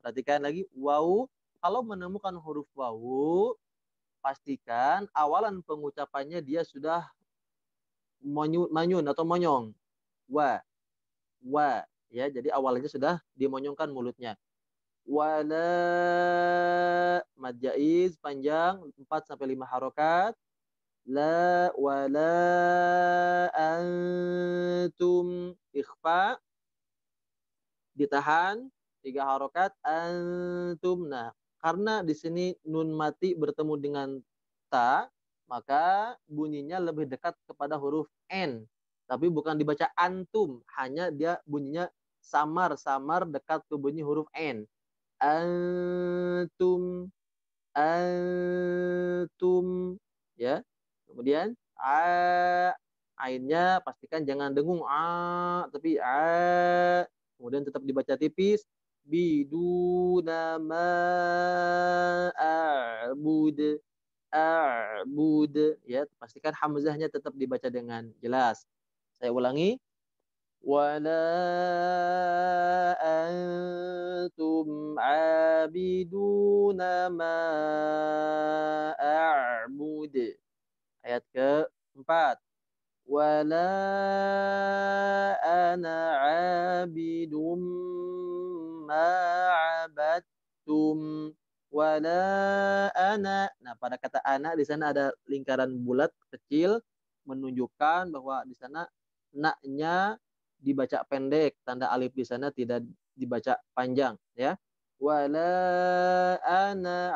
Perhatikan lagi, wawu. Kalau menemukan huruf wawu, pastikan awalan pengucapannya dia sudah manyun atau monyong. Wa. Ya, jadi awalnya sudah dimonyongkan mulutnya. Wala, mad jaiz panjang 4 sampai 5 harokat. La wala antum ikhfa ditahan 3 harokat antum. Nah, karena di sini nun mati bertemu dengan ta, maka bunyinya lebih dekat kepada huruf n. Tapi bukan dibaca antum, hanya dia bunyinya samar-samar dekat ke bunyi huruf n. Antum, antum, ya. Kemudian ainnya pastikan jangan dengung tapi kemudian tetap dibaca tipis. Biduna ma a'bud, ya, pastikan hamzahnya tetap dibaca dengan jelas. Saya ulangi. Wala antum abiduna ma a'bud. Ayat keempat. Wala ana abidum ma'abattum. Wala ana. Nah, pada kata ana di sana ada lingkaran bulat kecil menunjukkan bahwa di sana naknya dibaca pendek, tanda alif di sana tidak dibaca panjang, ya. Wala ana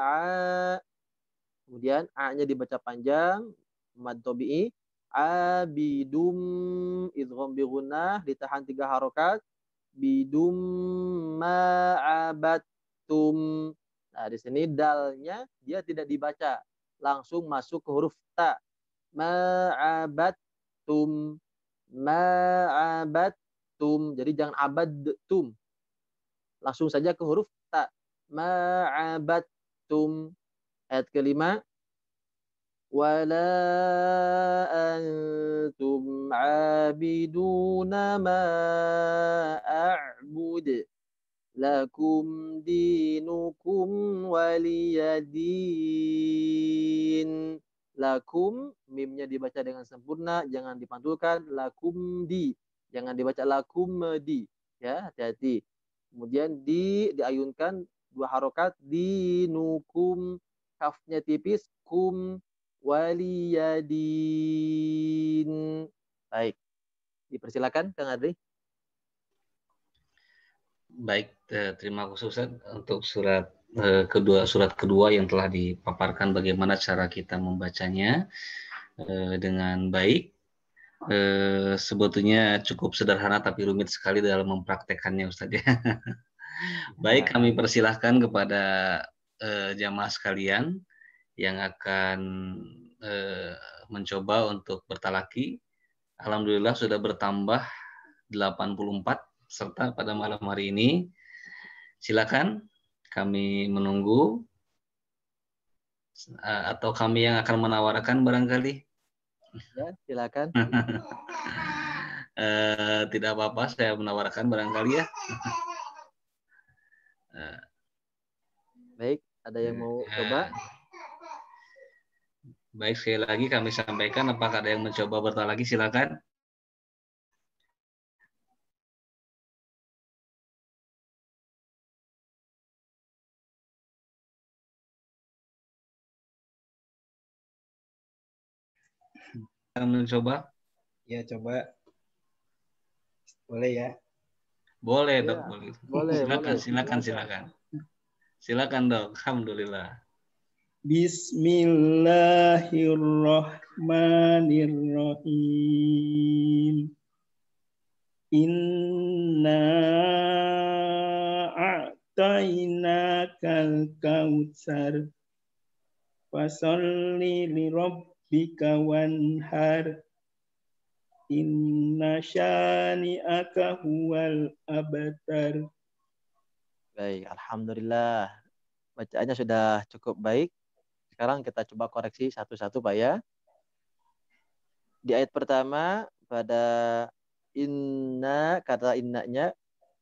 kemudian a-nya dibaca panjang, mad tabi'i. Abidum idgham bi gunnah ditahan 3 harokat. Bidum ma'abattum. Nah, di sini dalnya dia tidak dibaca, langsung masuk ke huruf ta. Ma'abattum, ma'abattum. Jadi jangan abadtum, langsung saja ke huruf ta. Ma'abattum. Ayat kelima. Wala antum abiduna ma a'bud. Lakum dinukum waliyadin. Lakum, mimnya dibaca dengan sempurna, jangan dipantulkan. Lakum di, jangan dibaca lakum di. Ya, hati-hati. Kemudian diayunkan 2 harokat. Dinukum, kafnya tipis. Kum waliyadin. Baik, dipersilakan Kang Adri. Baik, terima kasih Ustaz untuk surat kedua yang telah dipaparkan bagaimana cara kita membacanya dengan baik. Sebetulnya cukup sederhana tapi rumit sekali dalam mempraktekannya Ustaz ya. Baik, kami persilahkan kepada jamaah sekalian yang akan mencoba untuk bertalaki. Alhamdulillah sudah bertambah 84 serta pada malam hari ini. Silakan, kami menunggu atau kami yang akan menawarkan barangkali. Ya, silakan. Tidak apa-apa, saya menawarkan barangkali ya. Baik, ada yang mau coba? Baik, sekali lagi kami sampaikan, apakah ada yang mencoba bertalaki, silakan. Mencoba? Ya, coba. Boleh ya? Boleh, Ya, Dok, boleh. Silakan. Silakan, Dok. Alhamdulillah. Bismillahirrahmanirrahim. Inna a'tainakal kautsar. Fasalli li rabbika wanhar. Inna syani'aka huwal abtar. Baik, alhamdulillah. Bacaannya sudah cukup baik. Sekarang kita coba koreksi satu-satu, Pak ya. Di ayat pertama pada inna, kata innanya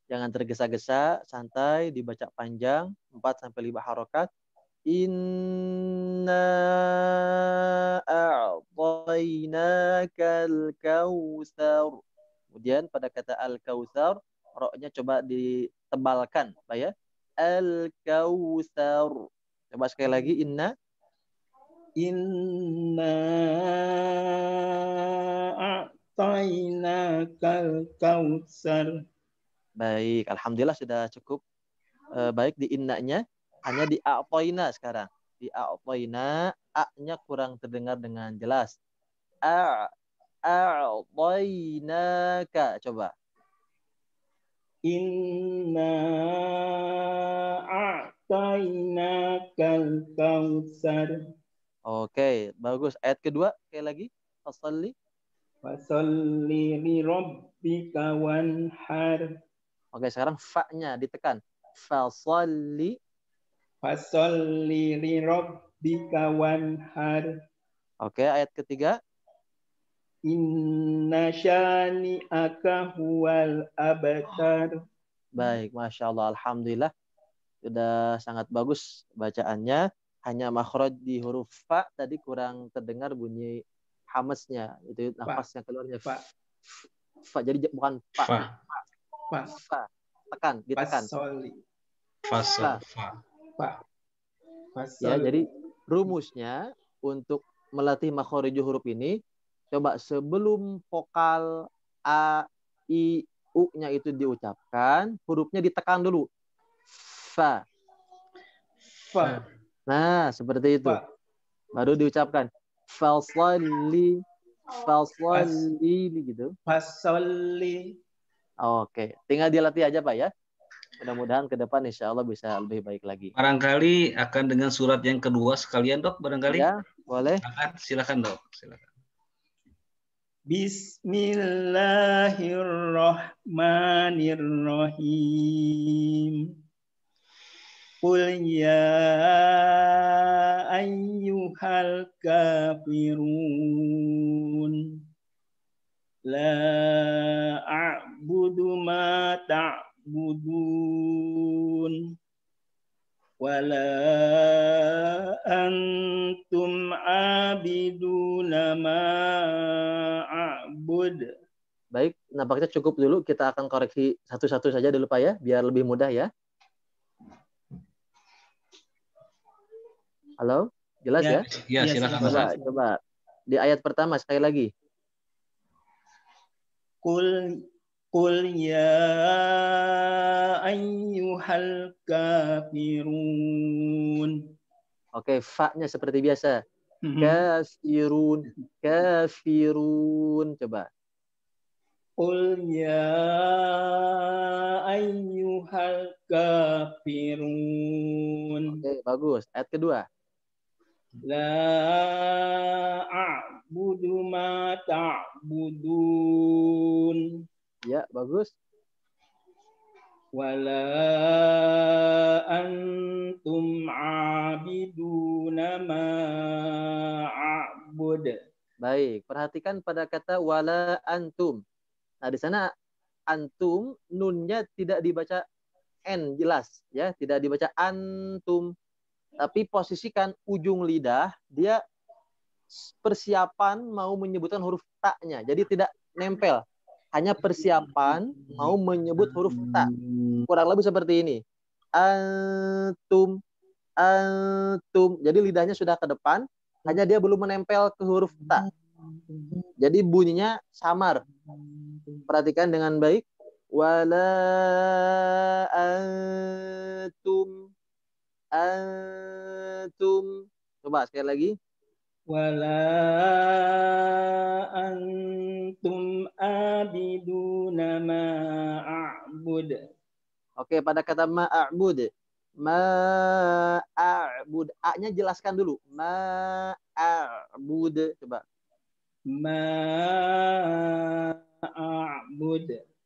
Jangan tergesa-gesa, santai, dibaca panjang, 4 sampai 5 harokat. Inna a'tainakal kautsar. Kemudian pada kata al-kautsar, roknya coba ditebalkan, Pak ya. Al-kautsar. Coba sekali lagi, inna a'tainakal kautsar. baik. Alhamdulillah sudah cukup baik di innanya. Hanya di a'toina sekarang. Di a'toina, a-nya kurang terdengar dengan jelas. A'tainaka. Coba. Inna a'tainakal kautsar. Oke, bagus. Ayat kedua, sekali lagi. Fasalli. Fasalli li rabbika wanhar. Oke, sekarang fa-nya ditekan. Fasalli. Fasalli li rabbika wanhar. Oke, ayat ketiga. Inna syani'aka huwal abtar. Baik, Masya Allah. Alhamdulillah. Sudah sangat bagus bacaannya. Hanya makhraj di huruf fa tadi kurang terdengar bunyi hamesnya. Itu nafasnya keluarnya. Fa. Fa. Jadi bukan fa. Fa. Fa. Tekan, ditekan. Fasolli. Fa. Fa. Ya, Fasol. jadi rumusnya untuk melatih makhraj huruf ini, coba sebelum vokal a, i, u-nya itu diucapkan, hurufnya ditekan dulu. Fa. Fa. Nah, seperti itu. Fa. Baru diucapkan. Fasalli. Fasalli gitu. Fasolli. Oke, tinggal dilatih aja Pak ya. Mudah-mudahan ke depan insya Allah bisa lebih baik lagi. Barangkali akan dengan surat yang kedua sekalian dok, barangkali. Ya, boleh. Silakan dok, silakan. Bismillahirrahmanirrahim. Qul ya ayyuhal kafirun. La a'budu ma ta'budun. Wala antum abiduna ma a'bud. Baik, nampaknya cukup dulu. Kita akan koreksi satu-satu saja dulu Pak ya, biar lebih mudah ya. Halo, jelas ya? Ya, silakan. Coba. Di ayat pertama sekali lagi. Qul ya ayyuhal kafirun. Oke, fa-nya seperti biasa. Kafirun. Coba. Qul ya ayyuhal kafirun. Oke, bagus. Ayat kedua. La a'budu ma ta'budun. Ya, bagus. Wala antum abiduna ma a'bud. Baik, perhatikan pada kata wala antum. Nah, di sana antum nunnya tidak dibaca n jelas ya, tidak dibaca antum. Tapi posisikan ujung lidah, dia persiapan mau menyebutkan huruf ta-nya. Jadi tidak nempel. Hanya persiapan mau menyebut huruf ta. Kurang lebih seperti ini. Antum. Jadi lidahnya sudah ke depan, hanya dia belum menempel ke huruf ta. Jadi bunyinya samar. Perhatikan dengan baik. Wala antum. Coba sekali lagi. Wala antum abiduna ma a'bud. Oke, pada kata ma'a'bud. Ma'a'bud. A-nya jelaskan dulu. Ma'a'bud. Coba. Ma'a'bud.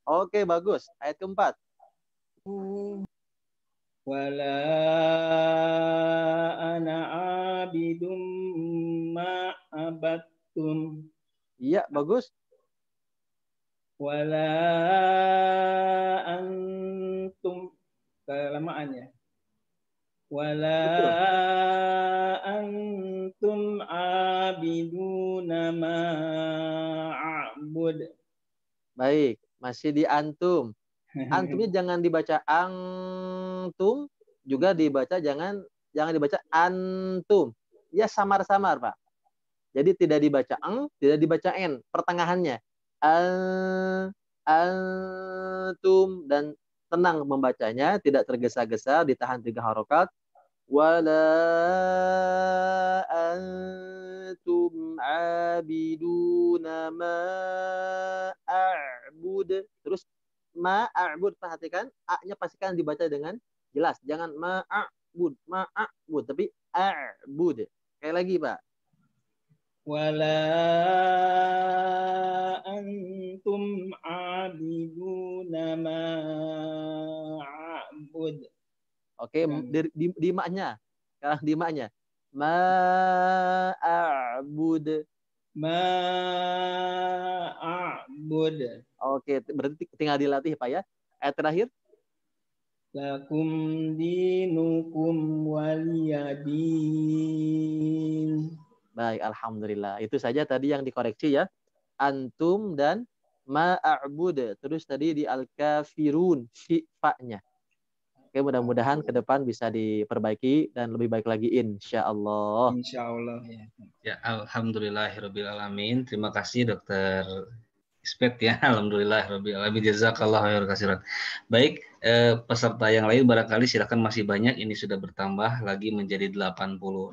Oke, bagus. Ayat keempat. Wala ana abidum ma'abattum. Iya, bagus. Wala kelamaan ya. Wala Betul. antum abiduna ma a'bud. Baik, masih di antum. Antumnya jangan dibaca angtum, juga jangan dibaca antum. Ya samar-samar, Pak. Jadi tidak dibaca tidak dibaca n, pertengahannya. Antum, dan tenang membacanya, tidak tergesa-gesa, ditahan 3 harokat. Wala antum abiduna ma a'bud. Terus ma'a'bud, perhatikan a-nya pastikan dibaca dengan jelas, jangan ma'a'bud tapi a'bud. Sekali lagi, Pak. Wala antum abiduna ma a'bud. Oke, di ma-nya. Sekarang di ma-nya. Ma'a'bud. Ma'a'bud. Oke, berarti tinggal dilatih, Pak ya. Ayat terakhir. Lakum dinukum waliyadin. Baik, alhamdulillah. Itu saja tadi yang dikoreksi ya. Antum dan ma'a'bud. Terus tadi di al-kafirun, fa-nya. Oke, mudah-mudahan ke depan bisa diperbaiki dan lebih baik lagi insya Allah. Insya Allah ya. Ya, alhamdulillahirabbil alamin. Terima kasih Dokter Ismet ya. Alhamdulillahirabbil alamin. Jazakallah khairan katsiran. Baik, peserta yang lain barangkali silakan, masih banyak, ini sudah bertambah lagi menjadi 86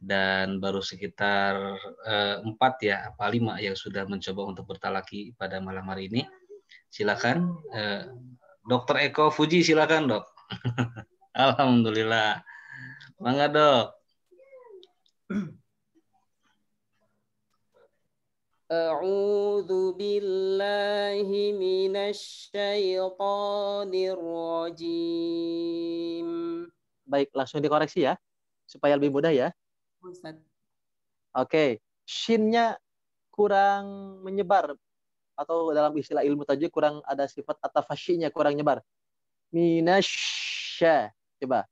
dan baru sekitar 4 ya, apa 5 yang sudah mencoba untuk bertalaki pada malam hari ini. Silakan Dokter Eko Fuji, silakan Dok. Alhamdulillah. Mangga Dok. A'udzu billahi minasy syaithanir rajim. Baik, langsung dikoreksi ya supaya lebih mudah ya. Ustaz. Oke, shinnya kurang menyebar, atau dalam istilah ilmu tajwid kurang ada sifat atafasyinya, kurang nyebar. Minasya. Coba.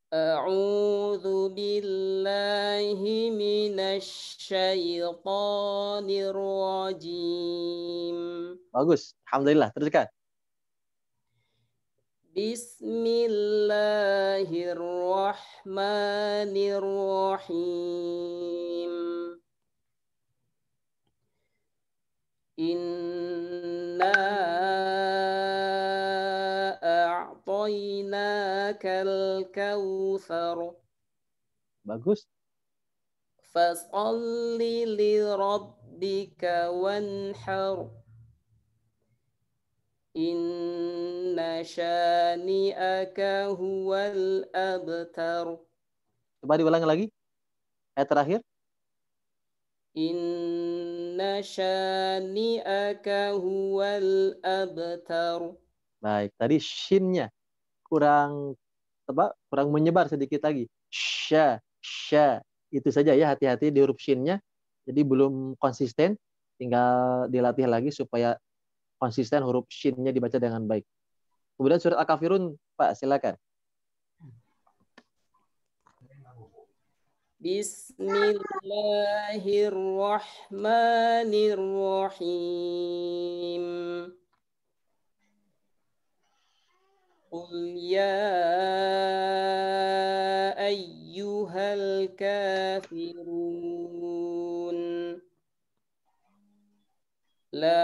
A'udzu billahi minasy syaithanir rajim. Bagus. Alhamdulillah. Teruskan. Bismillahirrahmanirrahim. Inna a'tainakal kautsar. Bagus. Fasholli li rabbika wanhar. Inna syani'aka huwal abtar. Coba diulangi lagi. Ayat terakhir. Inna syani'aka huwal abtar. Baik, tadi shinnya kurang menyebar sedikit lagi. Sya. Itu saja ya, hati-hati di huruf shinnya. Jadi belum konsisten, tinggal dilatih lagi supaya konsisten huruf shinnya dibaca dengan baik. Kemudian surat Al-Kafirun, Pak, silakan. Bismillahirrahmanirrahim. Qul ya ayyuhal kafirun. La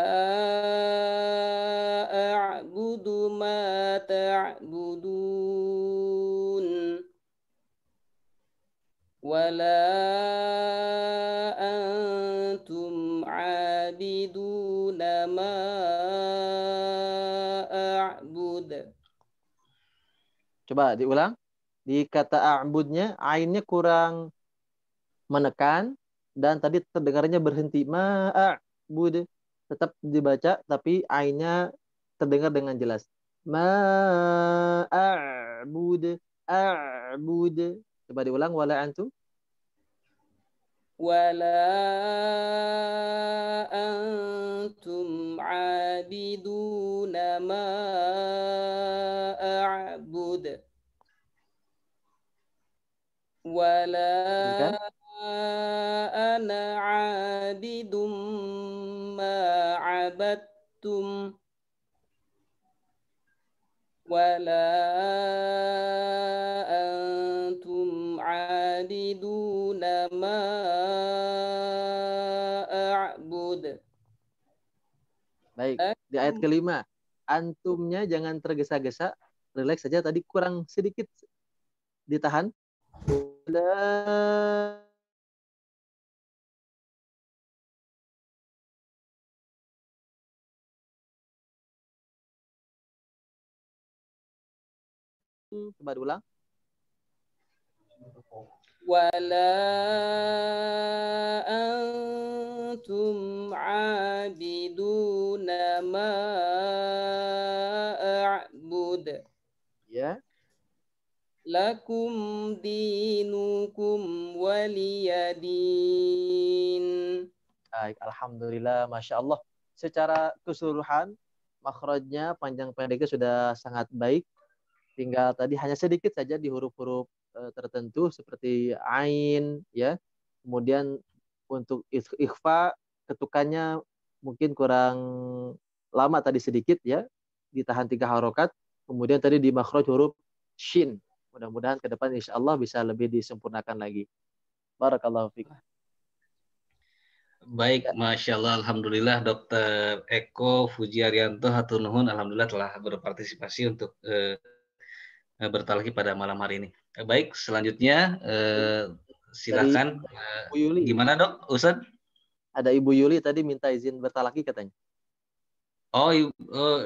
a'budu ma ta'budun. Wala antum abiduna ma a'bud. Coba diulang. Di kata a'budnya, ainnya kurang menekan, dan tadi terdengarnya berhenti. Ma'a'bud. Tetap dibaca, tapi ainnya terdengar dengan jelas. Ma'a'bud. A'bud. Coba diulang. Wala antum. Wala أنتم عابدون ما أعبد ولا Teruskan. أنا عابد ما عبدتم ولا أنتم عابدون ما أعبد. Baik, di ayat kelima, antumnya jangan tergesa-gesa, relax saja. Tadi kurang sedikit ditahan. Coba diulang. ولا أنتم عابدون ما أعبد Ya. لكم دينكم ولي دين. Baik, alhamdulillah, masya Allah. Secara keseluruhan, makhrajnya panjang pendeknya sudah sangat baik. Tinggal tadi hanya sedikit saja di huruf-huruf tertentu seperti ain, ya. Kemudian untuk ikhfa ketukannya mungkin kurang lama tadi sedikit, ya. Ditahan 3 harokat. Kemudian tadi di makhraj huruf shin. Mudah-mudahan ke depan insya Allah bisa lebih disempurnakan lagi. Barakallahu fiik. Baik, Masya Allah, Alhamdulillah Dr. Eko Fujiaryanto Hatur Nuhun, Alhamdulillah telah berpartisipasi untuk bertalaki pada malam hari ini. Baik, selanjutnya silakan. Bu Yuli. Gimana Dok, Ustaz? Ada Ibu Yuli tadi minta izin bertalaki katanya. Oh,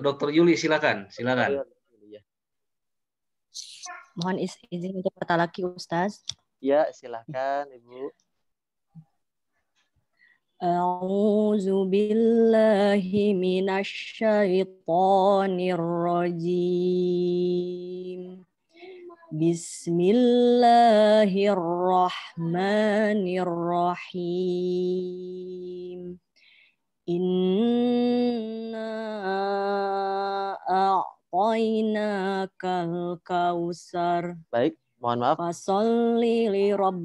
Dr. Yuli, silakan. Silakan. Mohon izin untuk bertalaki, Ustaz. Ya, silakan Ibu. A'udzu billahi minasy syaithanir rajim. Bismillahirrahmanirrahim. Inna a'tainakal kausar. Baik, mohon maaf. Fasholli li rabb.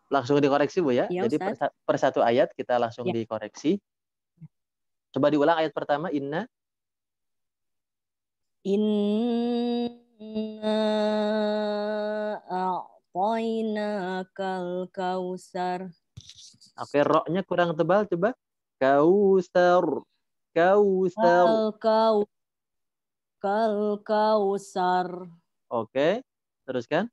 Langsung dikoreksi Bu ya. Ya, Jadi per satu ayat kita langsung dikoreksi. Coba diulang ayat pertama, inna. Inna a'tainakal kausar. Oke, roknya kurang tebal, coba. Kausar. Kausar. Kal kausar. Oke, teruskan.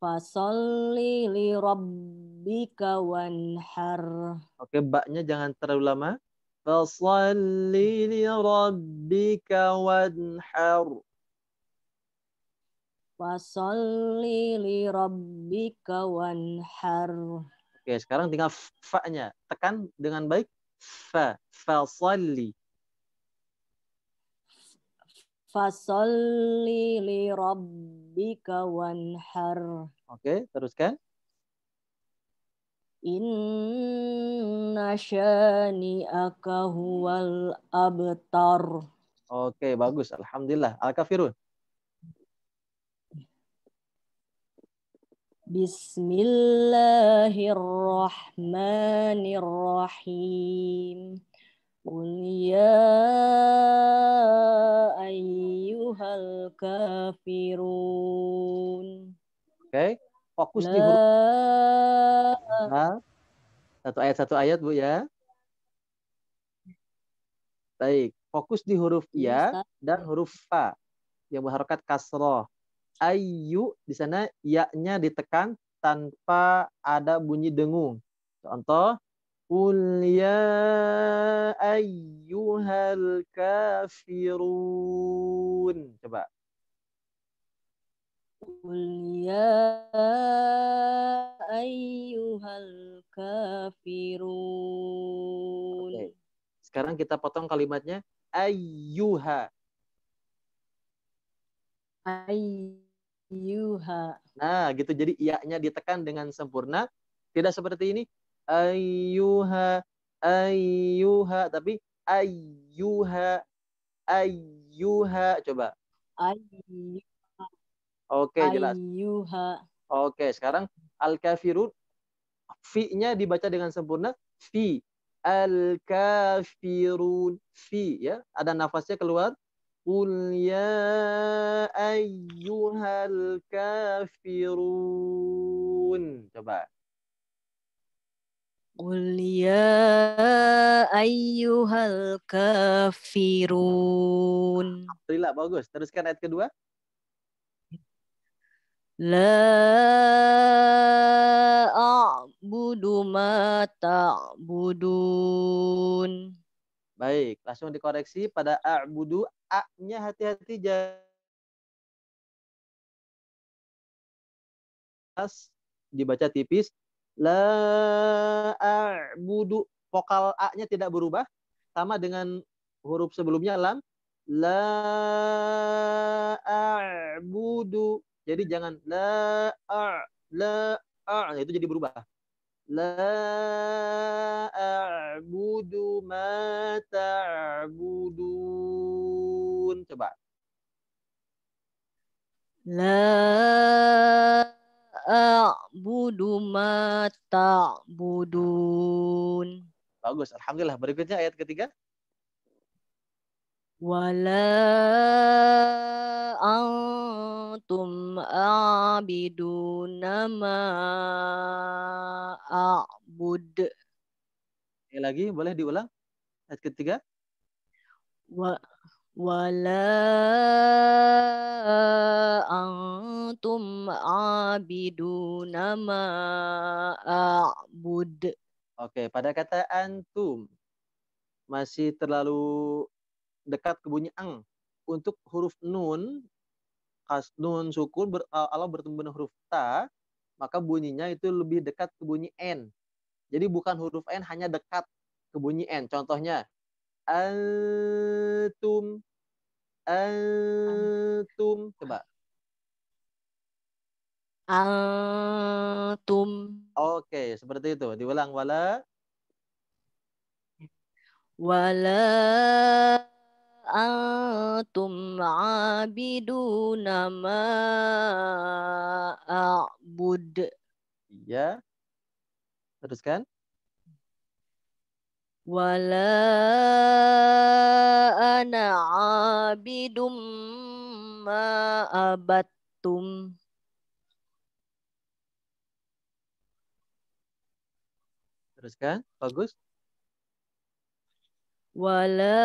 Fasholli li rabbika wanhar. Oke, baknya jangan terlalu lama. Fasholli li rabbika wanhar. Fasholli li rabbika wanhar. Oke, sekarang tinggal fa-nya. Tekan dengan baik. Fa. Fasholli. Fasholli li rabbika wanhar. Oke, teruskan. Inna syani'aka huwal abtar. Oke, bagus. Alhamdulillah. Al-Kafirun. Bismillahirrahmanirrahim. Qul ya ayyuhal kafirun. Oke, fokus di huruf. Nah, satu ayat Bu ya. Baik, fokus di huruf ya dan huruf fa yang berharokat kasroh. Ayyu di sana ya-nya ditekan tanpa ada bunyi dengung. Contoh, qul ya ayyuhal kafirun. Coba. Qul ya ayyuhal kafirun. Oke. Sekarang kita potong kalimatnya ayyuha. Ayyuha. Nah, gitu. Jadi iya-nya ditekan dengan sempurna. Tidak seperti ini. Ayyuha. Ayyuha, tapi ayyuha, ayyuha. Coba. Ayyu- Oke, jelas. Ayyuha. Oke, sekarang al-kafirun, fi-nya dibaca dengan sempurna. Fi. Al-kafirun. Fi, ya. Ada nafasnya keluar. Qul ya ayyuhal kafirun. Coba. Qul ya ayyuhal kafirun. Alhamdulillah, bagus. Teruskan ayat kedua. La a'budu ma ta'budun. Baik, langsung dikoreksi pada a'budu. A-nya hati-hati, jelas dibaca tipis. La a'budu. Vokal A-nya tidak berubah. Sama dengan huruf sebelumnya, lam. La a'budu. Jadi jangan la itu jadi berubah. La a'budu ma ta'budun. Coba. La a'budu ma ta'budun. Bagus, alhamdulillah. Berikutnya ayat ketiga. Wala antum a'biduna ma a'bud. Sekali lagi, boleh diulang? Ayat ketiga. Wala antum a'biduna ma a'bud. Oke, pada kata antum masih terlalu dekat ke bunyi ang. Untuk huruf nun, nun sukun kalau bertemu dengan huruf ta, maka bunyinya itu lebih dekat ke bunyi n. Jadi bukan huruf n, hanya dekat ke bunyi n. Contohnya, antum, antum. Coba. Antum. Oke, seperti itu. Diulang. Wala antum abiduna ma a'bud. ya. Teruskan. Wala ana abidum ma abattum. Teruskan. Bagus. Wala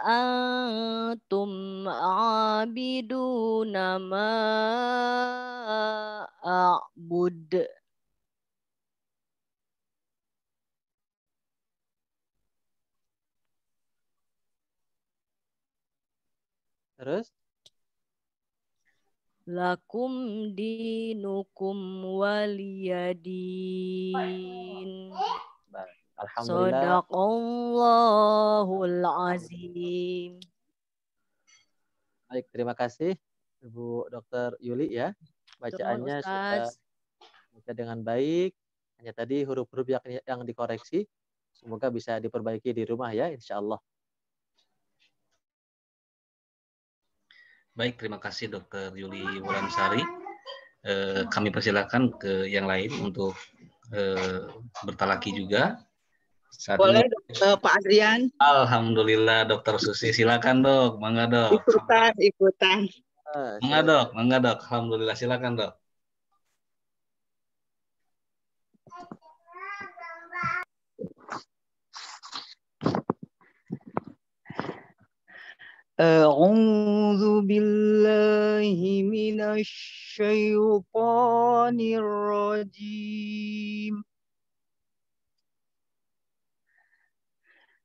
antum abiduna ma a'bud. Terus. Lakum dinukum waliyadin. Alhamdulillah. Sadaqallahul azim. Baik, terima kasih Ibu Dr. Yuli ya. Bacaannya sudah baca dengan baik. Hanya tadi huruf-huruf yang dikoreksi. Semoga bisa diperbaiki di rumah ya, insya Allah. Baik, terima kasih Dr. Yuli Wulansari. Kami persilakan ke yang lain untuk bertalaki juga. Saat boleh ini, Pak Adrian? Alhamdulillah Dr. Susi, silakan dok, mangga dok. Ikutan. Mangga dok. Alhamdulillah, silakan dok. A'udzu billahi minasy syaithanir rajim.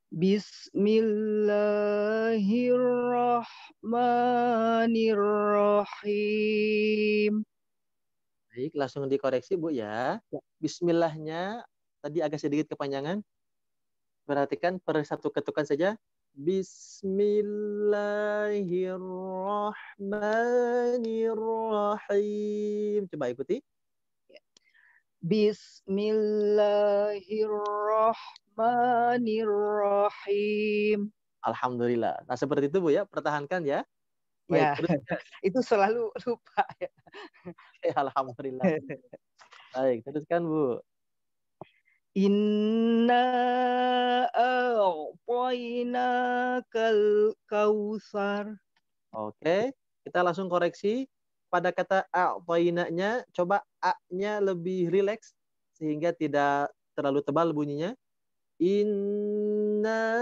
Bismillahirrahmanirrahim. Baik, langsung dikoreksi Bu ya. Bismillahnya tadi agak sedikit kepanjangan. Perhatikan per satu ketukan saja. Bismillahirrahmanirrahim. Coba ikuti. Bismillahirrahmanirrahim. Alhamdulillah. Nah, seperti itu Bu ya, pertahankan ya. Baik, Ya, terus itu selalu lupa ya. alhamdulillah. Baik, teruskan Bu. Inna a'tainakal kautsar. Oke, kita langsung koreksi pada kata a'tainanya, coba a-nya lebih rileks sehingga tidak terlalu tebal bunyinya. Inna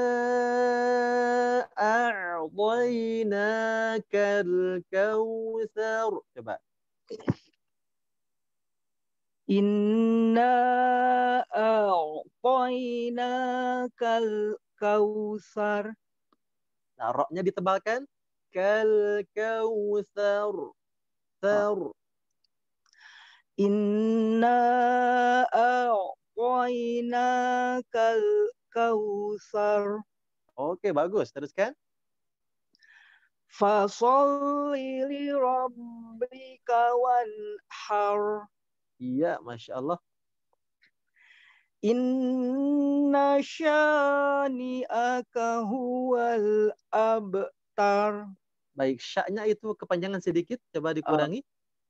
a'tainakal kautsar. Coba. Inna a'tainakal kautsar. Nah, ro-nya ditebalkan. Kal kautsar. Tsar. Inna a'tainakal kautsar. Oke, bagus. Teruskan. Fasholli li rabbika wanhar. Iya, Masya Allah. Inna syani'aka huwal abtar. Baik, sya-nya itu kepanjangan sedikit. Coba dikurangi.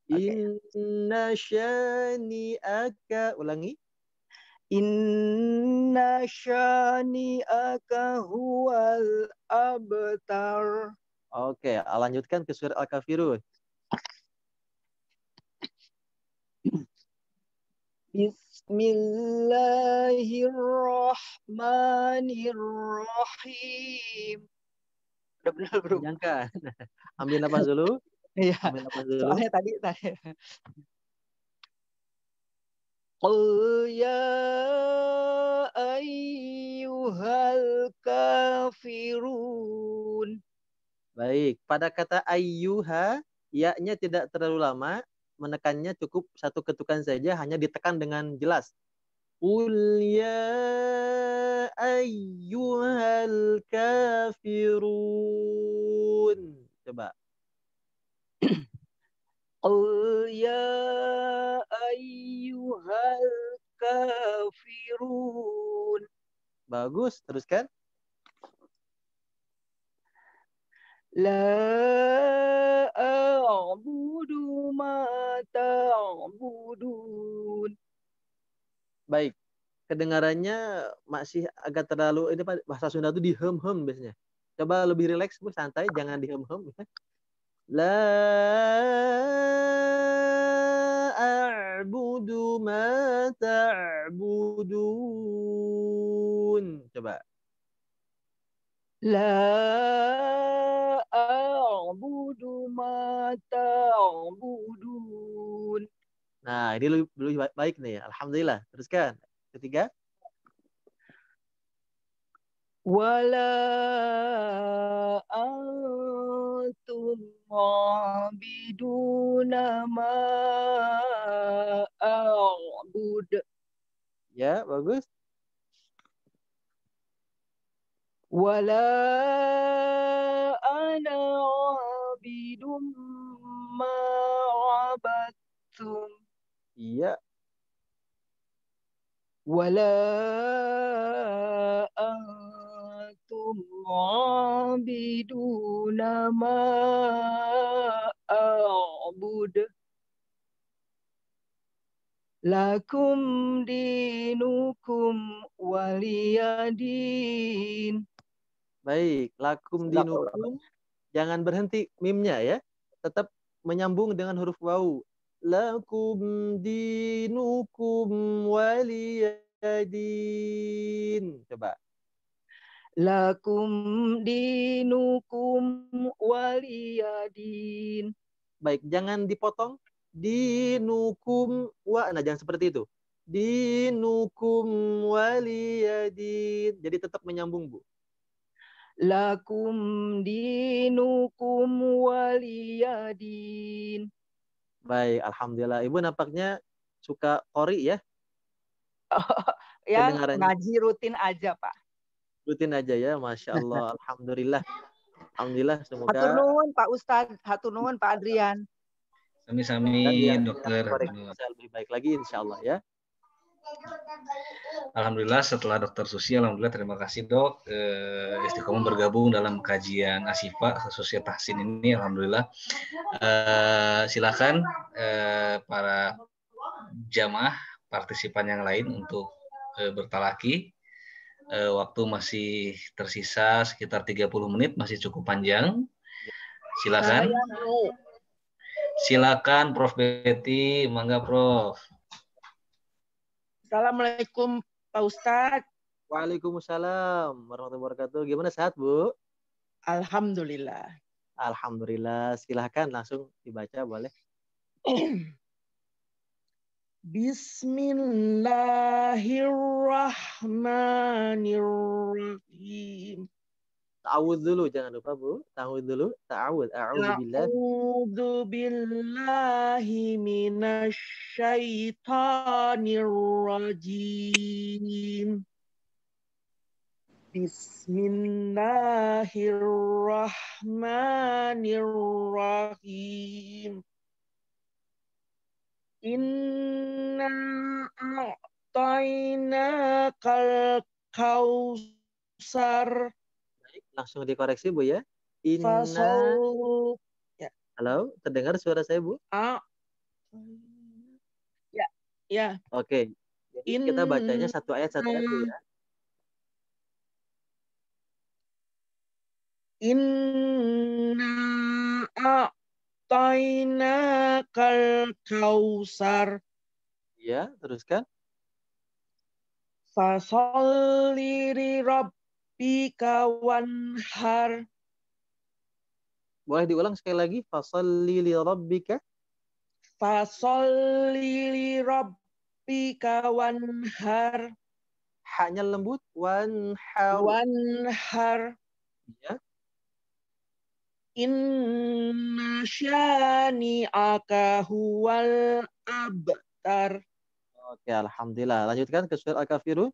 Inna syani'aka. Ulangi. Inna syani'aka huwal abtar. Oke, lanjutkan ke surat Al-Kafirun. Bismillahirrahmanirrahim. Udah benar bro. Panjangkan. Ambil nafas dulu. Iya. Ambil nafas dulu. Soalnya tadi. Qul ya ayyuhal kafirun. Baik, pada kata ayyuha, ya-nya tidak terlalu lama, menekannya cukup satu ketukan saja, hanya ditekan dengan jelas. Qul ya ayyuhal kafirun. Coba. Qul ya ayyuhal kafirun. Bagus, teruskan. La a'budu ma ta'budun. Baik, kedengarannya masih agak terlalu, ini bahasa Sunda itu dihem-hem biasanya. Coba lebih rileks, Bu, santai, jangan dihem-hem. La a'budu ma ta'budun. Coba. La a'budu ma ta'budun. Nah, ini lebih baik nih. Alhamdulillah. Teruskan. Ketiga. Wala antum abiduna ma a'bud. Ya, bagus. Wala ana abidum ma abattum. Iya. Wala antum abiduna ma a'bud. Lakum dinukum waliyadin. Baik, lakum dinukum. Jangan berhenti mimnya ya. Tetap menyambung dengan huruf wawu. Lakum dinukum waliyadin. Coba. Lakum dinukum waliyadin. Baik, jangan dipotong. Dinukum wa. Nah, jangan seperti itu. Dinukum waliyadin. Jadi tetap menyambung, Bu. Lakum dinukum waliyadin. Baik, alhamdulillah. Ibu nampaknya suka qori ya? Ya, Kedengarannya. ngaji rutin aja, Pak. Rutin aja ya, Masya Allah. Alhamdulillah. Alhamdulillah, semoga Hatur nuhun Pak Ustadz, hatur nuhun Pak Adrian. Sami-sami yang dokter. koreksi bisa lebih baik lagi insya Allah ya. Alhamdulillah setelah Dokter Susi, alhamdulillah terima kasih Dok. Istiqomah bergabung dalam kajian Asyifa khususnya tahsin ini, alhamdulillah. Silakan para jamaah partisipan yang lain untuk bertalaki. Waktu masih tersisa sekitar 30 menit, masih cukup panjang. Silakan. Silakan Prof. Betty, mangga Prof. Assalamualaikum Pak Ustadz. Waalaikumsalam warahmatullahi wabarakatuh. Gimana, sehat Bu? Alhamdulillah. Alhamdulillah. Silahkan langsung dibaca boleh. Bismillahirrahmanirrahim. Ta'awudz dulu, jangan lupa Bu. Ta'awudz dulu. Ta'awudz. A'udzubillah. A'udzubillahi minasyaitonirrajim. Bismillahirrahmanirrahim. Inna a'tainakal kausar. Baik, langsung dikoreksi Bu ya. Inna. Fasol. Ya. Halo, terdengar suara saya Bu? Ya, ya. Oke. Jadi kita bacanya satu ayat Bu ya. Inna a'tainakal kausar. Ya, teruskan. Fasolli li rabbika wanhar. Boleh diulang sekali lagi. Fasolli li rabbika. Fasolli li rabbika wanhar. Haknya lembut. Wanhar. Wanhar. Ya. Inna syani'aka huwal abtar. Oke, alhamdulillah. Lanjutkan ke surat Al-Kafirun.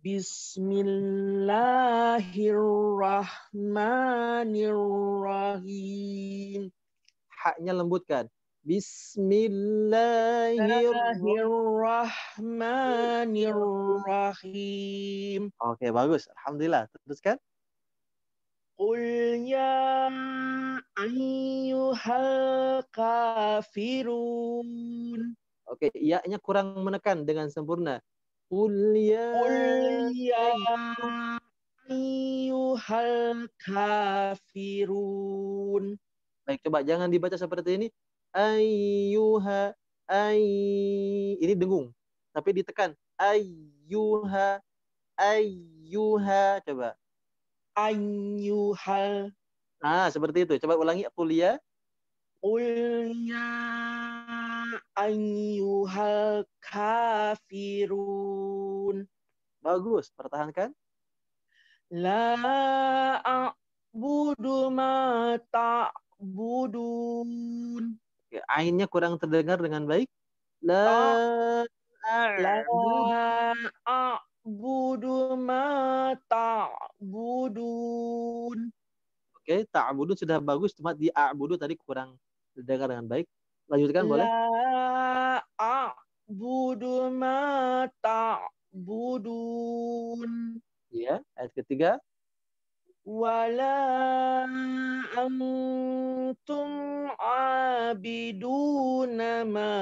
Bismillahirrahmanirrahim. Haknya lembutkan. Bismillahirrahmanirrahim. Oke, bagus. Alhamdulillah. Teruskan. Qul ya ayyuhal kafirun. Oke, iya-nya kurang menekan dengan sempurna. Qul ya ayyuhal kafirun. Baik, coba jangan dibaca seperti ini. Ini dengung. Tapi ditekan. Ayyuha. Coba. Ayyuhal. Nah, seperti itu. Coba ulangi. Qul ya ayyuhal kafirun. Bagus. Pertahankan. La a'budu ma ta'budun. Oke, ainnya kurang terdengar dengan baik. La a'budu ma ta'budun. Oke, ta'budun sudah bagus, cuma di a'budu tadi kurang terdengar dengan baik. Lanjutkan boleh? La a'budu ma ta'budun. Ya, ayat ketiga. Wala antum abiduna ma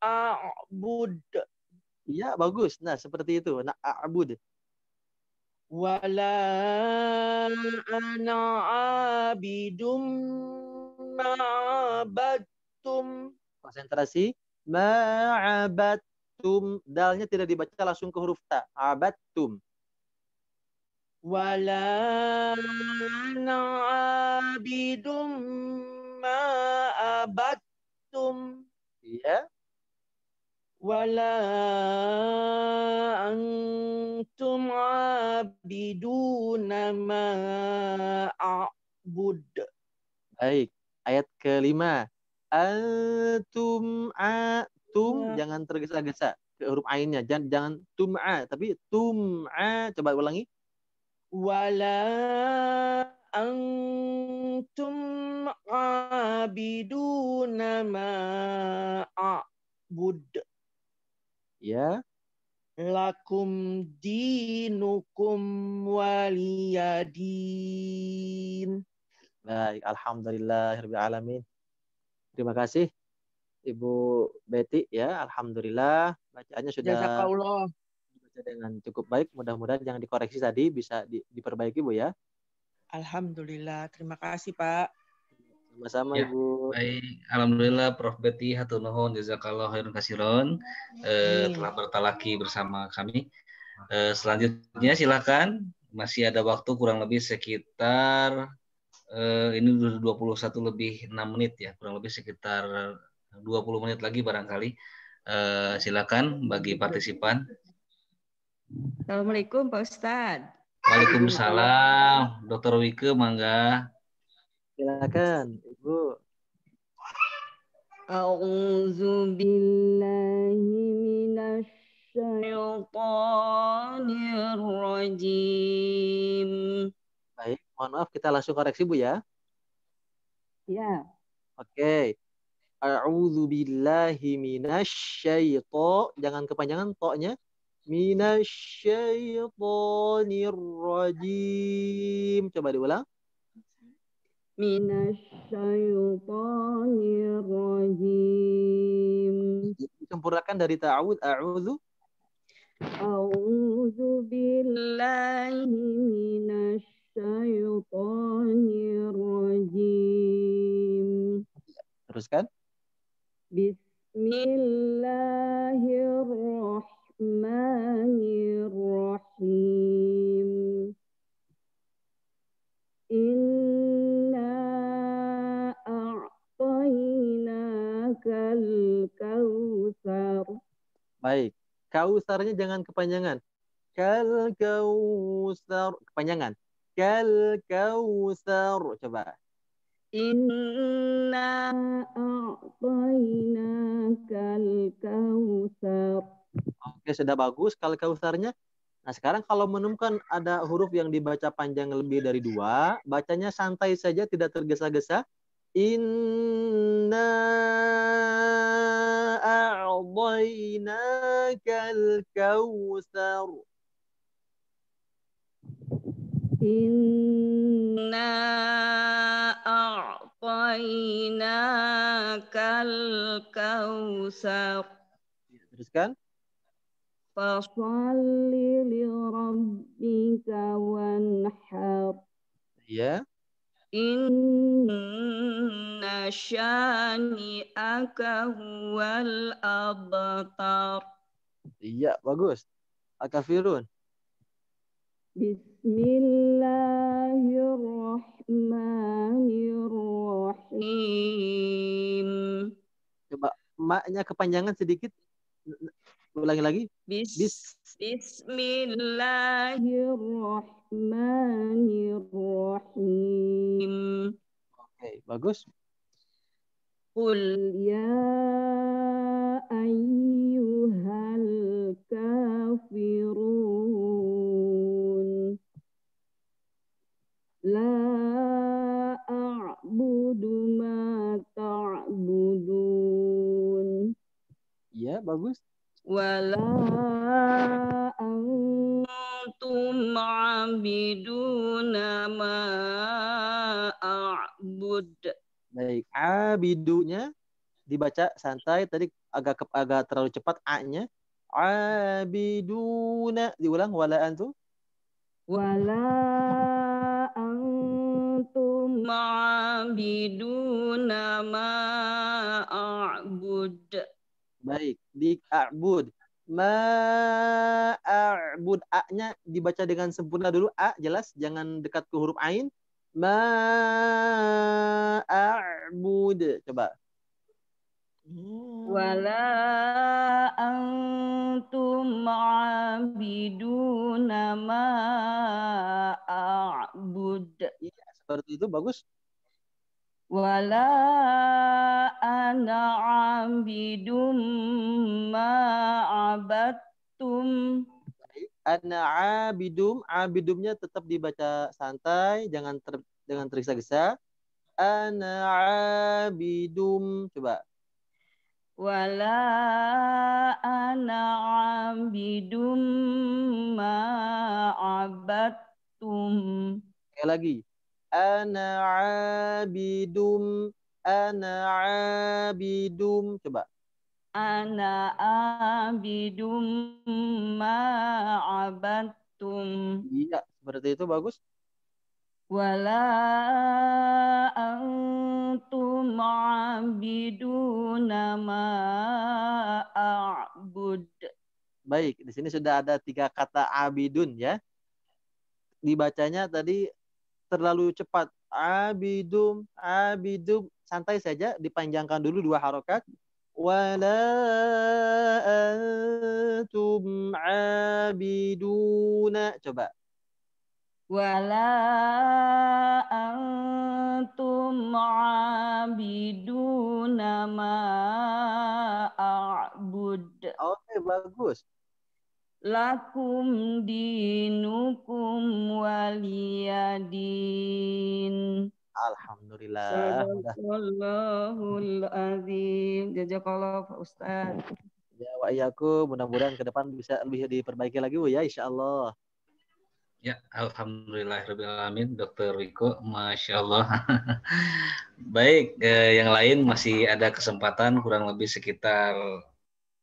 a'bud. Iya, bagus. Nah, seperti itu. Nah, a'bud. Wala ana abidum ma'abadtum. Konsentrasi. Ma'abadtum. Dalnya tidak dibaca langsung ke huruf ta. Abadtum. Wala ana abidum ma'abadtum. Iya. Wala antum abiduna ma'abud. Baik. Ayat kelima. Antum jangan tergesa-gesa ke huruf ainnya. Jangan tum'a, tapi tum'a. Coba ulangi. Wala antum abiduna ma'abud. Ya. Lakum dinukum waliyadin. Baik, alhamdulillahirabbil alamin. Terima kasih Ibu Betty ya. Alhamdulillah bacaannya sudah Jazakallah. dibaca dengan cukup baik. Mudah-mudahan yang dikoreksi tadi bisa diperbaiki Bu ya. Alhamdulillah. Terima kasih, Pak. Sama-sama Ya, Ibu. baik. Alhamdulillah Prof. Betty hatur nuhun jazakallahu khairan kasiron telah bertalaki bersama kami. Selanjutnya silakan, masih ada waktu kurang lebih sekitar ini udah 21 lebih 6 menit ya, kurang lebih sekitar 20 menit lagi barangkali. Silakan bagi partisipan. Assalamualaikum Pak Ustadz. Waalaikumsalam. Dr. Wike, mangga. Silakan Ibu. A'udzu billahi minasy syaitonir rajim. Baik, mohon maaf kita langsung koreksi Bu ya. Ya. Oke. A'udzu billahi minasyaiton. Jangan kepanjangan to-nya. Minasyaitonir rajim. Coba diulang. Minasyaitonir rajim. Sempurnakan dari ta'awud. A'udzu. A'udzu billahi minasy syaitonir rajim. Teruskan. Bismillahirrahmanirrahim. Inna a'tainakal kautsar. Baik. Kausarnya jangan kepanjangan. Kal kausar. Kepanjangan. Kal kausar. Coba. Inna a'tainakal kautsar. Oke, sudah bagus kal kausarnya. Nah, sekarang kalau menemukan ada huruf yang dibaca panjang lebih dari 2, bacanya santai saja, tidak tergesa-gesa. Inna a'tainakal kautsar. Inna a'tainakal kautsar. Teruskan. Fasholli lirabbika wanhar. Ya. Inna syani'aka huwal abtar. Iya, bagus. Al-Kafirun. Bismillahirrahmanirrahim. Coba maknya kepanjangan sedikit. Ulangi lagi. Bismillahirrahmanirrahim. Oke, bagus. Qul ya ayyuhal kafirun. La a'budu ma ta'budun. Iya, bagus. Wala antum abiduna ma a'bud. Baik, abidunya dibaca santai, tadi agak terlalu cepat a-nya. Abiduna, diulang wala antum. Wala antum abiduna ma a'bud. Baik, di a'bud. Ma'a'bud. A-nya dibaca dengan sempurna dulu. A, jelas. Jangan dekat ke huruf ain. Ma'a'bud. Coba. Wala antum abiduna ma a'bud. Iya, seperti itu. Bagus. Wala ana abidum ma abattum. Ana abidum, abidumnya tetap dibaca santai, jangan tergesa-gesa. Ana abidum, coba. wala ana abidum ma abattum. Sekali lagi. Ana abidum. Coba. Ana abidum ma abattum. Iya, seperti itu bagus. Wala antum abiduna ma a'bud. Baik, di sini sudah ada 3 kata abidun ya. Dibacanya tadi terlalu cepat. Abidum. Santai saja, dipanjangkan dulu 2 harokat. Wala antum abiduna. Coba. Wala antum abiduna ma a'bud. Oke, bagus. Lakum dinukum waliyadin. Alhamdulillah. Sadaqallahul azim. Jazakallah Pak Ustaz. Ya, wa iyyakum. Mudah-mudahan ke depan bisa lebih diperbaiki lagi Bu ya, insyaallah. Ya, alhamdulillahirrahmanirrahim, Dr. Riko, Masya Allah. Baik, yang lain masih ada kesempatan kurang lebih sekitar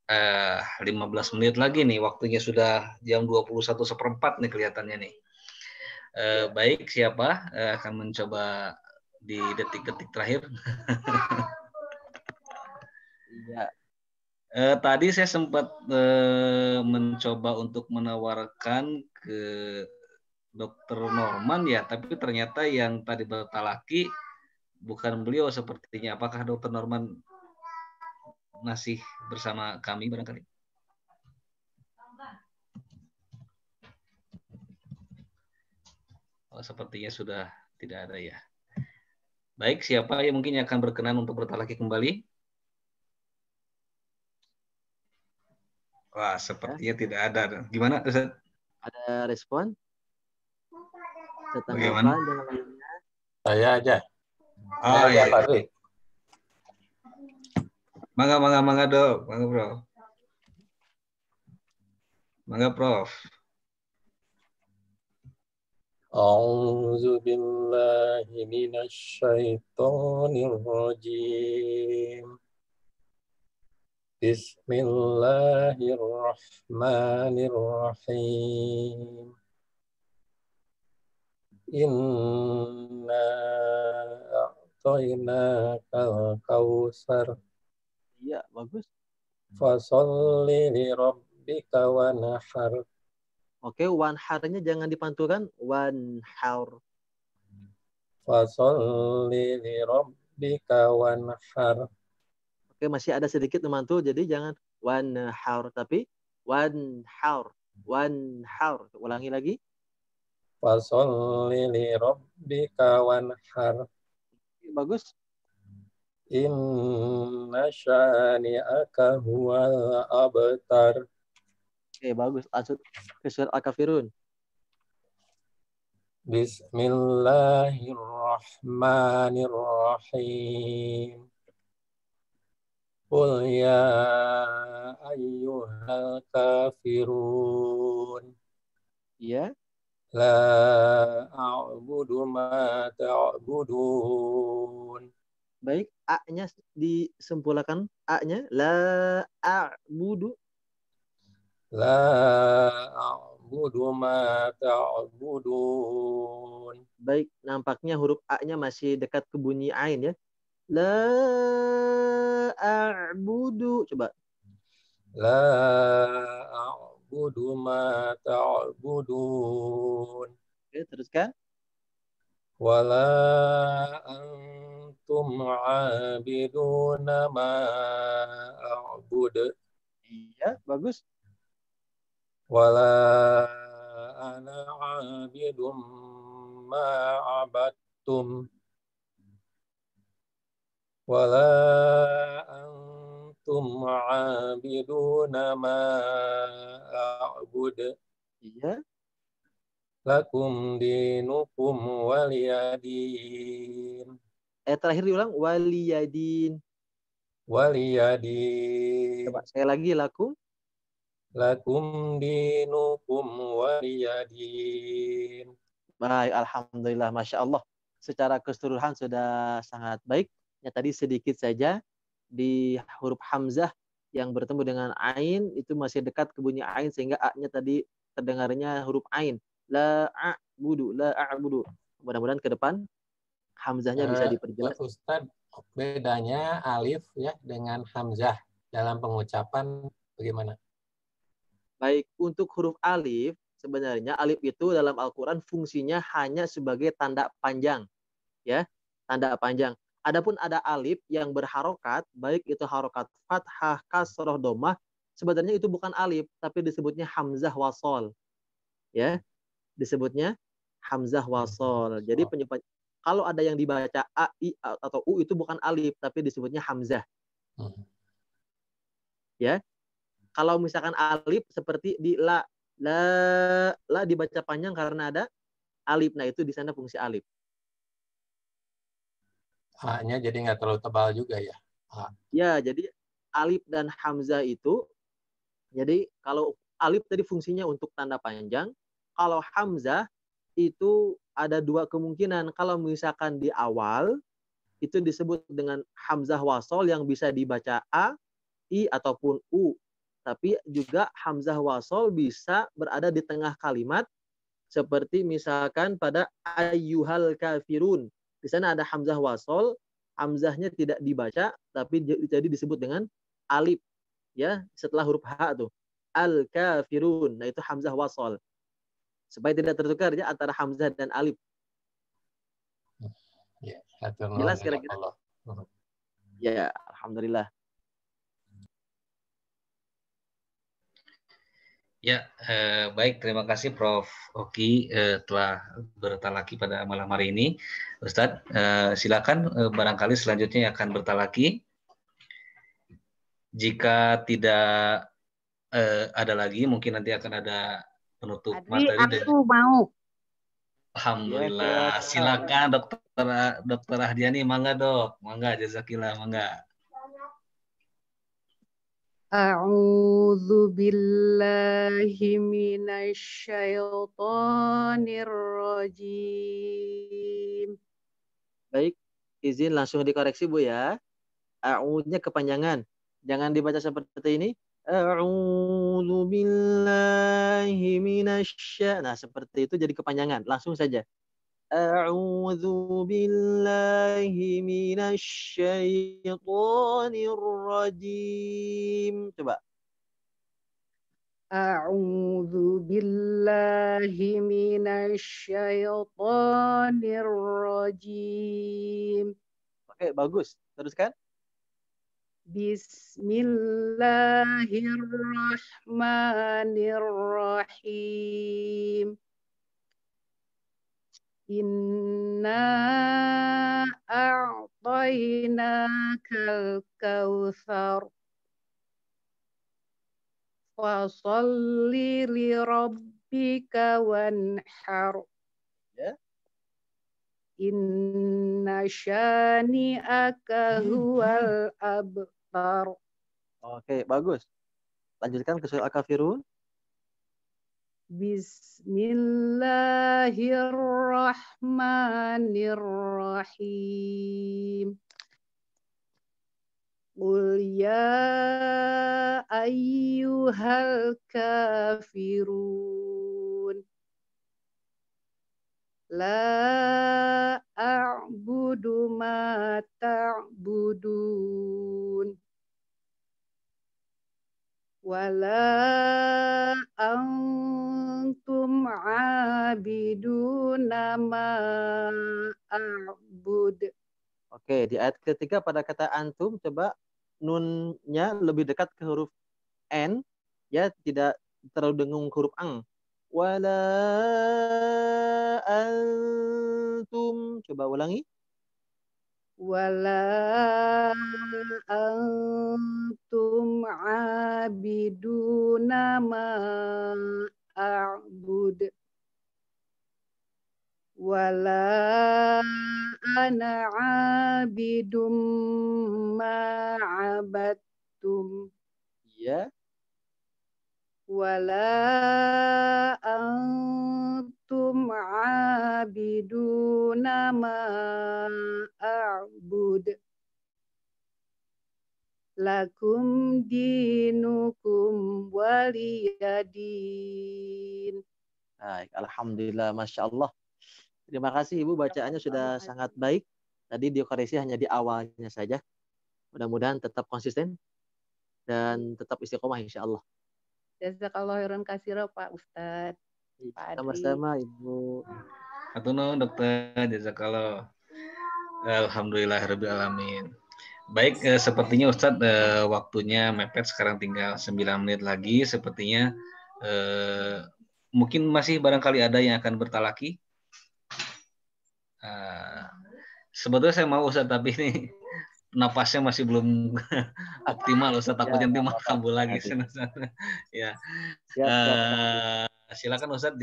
15 menit lagi nih, waktunya sudah jam 21:15 nih kelihatannya nih. Baik, siapa akan mencoba di detik-detik terakhir? Iya. Tadi saya sempat mencoba untuk menawarkan ke Dr. Norman ya, tapi ternyata yang tadi bertalaki bukan beliau sepertinya. Apakah Dr. Norman masih bersama kami barangkali? Oh, sepertinya sudah tidak ada ya. Baik, siapa yang mungkin akan berkenan untuk bertalaki kembali? Wah, sepertinya tidak ada. Gimana, Ustaz? Ada respon? Bagaimana? Tanggapan yang lainnya? Saya aja. Oh iya. Fadli. Mangga Dok, mangga Bro. Mangga Prof. A'udzu billahi minasy syaithanir rajim. Bismillahirrahmanirrahim. Inna a'tainakal kautsar. Iya, bagus. Fasholli li rabbika wanhar. Oke, wanharnya jangan dipantulkan. Wanhar. Fasholli li rabbika wanhar. Oke, masih ada sedikit memantul, jadi jangan wanhar, tapi wanhar. Wanhar. Ulangi lagi. Fasholli li rabbika wanhar. Bagus. Inna syani'aka huwal abtar. Oke, bagus. Langsung ke surat Al-Kafirun. Bismillahirrahmanirrahim. Qul ya ayyuhal kafirun. Iya. La a'budu ma ta'budun. Baik, A-nya disempurnakan. A-nya. La a'budu. La a'budu ma ta'budun. Baik, nampaknya huruf A-nya masih dekat ke bunyi ain ya. La a'budu. Coba. La a'budu ma ta'budun. Oke, teruskan. Wala antum abiduna ma a'bud. Iya, bagus. Wala ana abidum ma abattum. Wala antum abiduna ma a'bud. Iya. Lakum dinukum waliyadin. Terakhir diulang. Waliyadin. waliyadin. Coba sekali lagi, lakum. Lakum dinukum waliyadin. Baik, alhamdulillah, masya Allah. Secara keseluruhan sudah sangat baik. Ya, tadi sedikit saja di huruf hamzah yang bertemu dengan ain itu masih dekat ke bunyi ain sehingga a-nya tadi terdengarnya huruf ain. La a'budu, la a'budu. Mudah-mudahan ke depan hamzahnya bisa diperjelas. Ustadz, bedanya alif ya dengan hamzah dalam pengucapan bagaimana? Baik, untuk huruf alif, sebenarnya alif itu dalam Al-Quran fungsinya hanya sebagai tanda panjang. Ya, tanda panjang. Adapun ada alif yang berharokat, baik itu harokat fathah, kasroh, domah, sebenarnya itu bukan alif, tapi disebutnya hamzah wasol. Ya, disebutnya hamzah wasol. Jadi kalau ada yang dibaca a, i, atau u itu bukan alif, tapi disebutnya hamzah. Ya, kalau misalkan alif seperti di la dibaca panjang karena ada alif. Nah, itu di sana fungsi alif. A-nya jadi nggak terlalu tebal juga ya. Ya, jadi alif dan hamzah itu, jadi kalau alif tadi fungsinya untuk tanda panjang, kalau hamzah itu ada dua kemungkinan. Kalau misalkan di awal itu disebut dengan hamzah wasol yang bisa dibaca a, i ataupun u. Tapi juga hamzah wasol bisa berada di tengah kalimat seperti misalkan pada ayyuhal kafirun. Di sana ada hamzah wasol, hamzahnya tidak dibaca tapi jadi disebut dengan alif ya setelah huruf h tuh. Al kafirun. Nah, itu hamzah wasol. Supaya tidak tertukar ya antara hamzah dan alif. Ya, jelas kira-kira? Ya, alhamdulillah. Ya, baik. Terima kasih Prof. Oki telah bertalaki pada malam hari ini. Ustadz, silakan barangkali selanjutnya yang akan bertalaki. Jika tidak ada lagi, mungkin nanti akan ada penutup materi. Aku mau. Alhamdulillah. Silakan Dokter Ahdiani, mangga Dok. Mangga, jazakillah, mangga. A'udzu billahi minasyaitonir rajim. Baik, izin langsung dikoreksi Bu ya. A'udzunya kepanjangan. Jangan dibaca seperti ini. A'udzu billahi minasya. Nah, seperti itu jadi kepanjangan. Langsung saja. A'udzu billahi minasyaitonir rajim. Coba. A'udzu billahi minasyaitonir rajim. Oke, bagus. Teruskan. Bismillahirrahmanirrahim. Inna a'tainakal kautsar. Fasalli li rabbika wanhar. Ya. Inna syani'aka huwal abtar. Oke, bagus. Lanjutkan ke surah Al-Kafirun. Bismillahirrahmanirrahim. Qul ya ayyuhal kafirun. La a'budu ma ta'budun. Wala antum abiduna ma a'bud. Oke, di ayat ketiga pada kata antum, coba nunnya lebih dekat ke huruf n, ya tidak terlalu dengung huruf ang. Wala antum, coba ulangi. Wala antum abiduna ma a'bud. Wala ana abidum ma abadtum. Ya. Wala antum abiduna ma a'bud. Lakum dinukum waliyadin. Baik, alhamdulillah, masya Allah. Terima kasih Ibu, bacaannya sudah sangat baik. Tadi dikoreksi hanya di awalnya saja. Mudah-mudahan tetap konsisten dan tetap istiqomah insya Allah. Jazakallah khairan katsira Pak Ustadz. Pak Adri. Sama-sama Ibu. Atunun dokter, jazakallah. Alhamdulillahirrahmanirrahim. Baik, sepertinya Ustadz waktunya mepet, sekarang tinggal 9 menit lagi. Sepertinya mungkin masih barangkali ada yang akan bertalaki. Sebetulnya saya mau Ustadz, tapi ini napasnya masih belum optimal Ustadz, takutnya nanti malah kambuh lagi. Ya. Silakan Ustadz,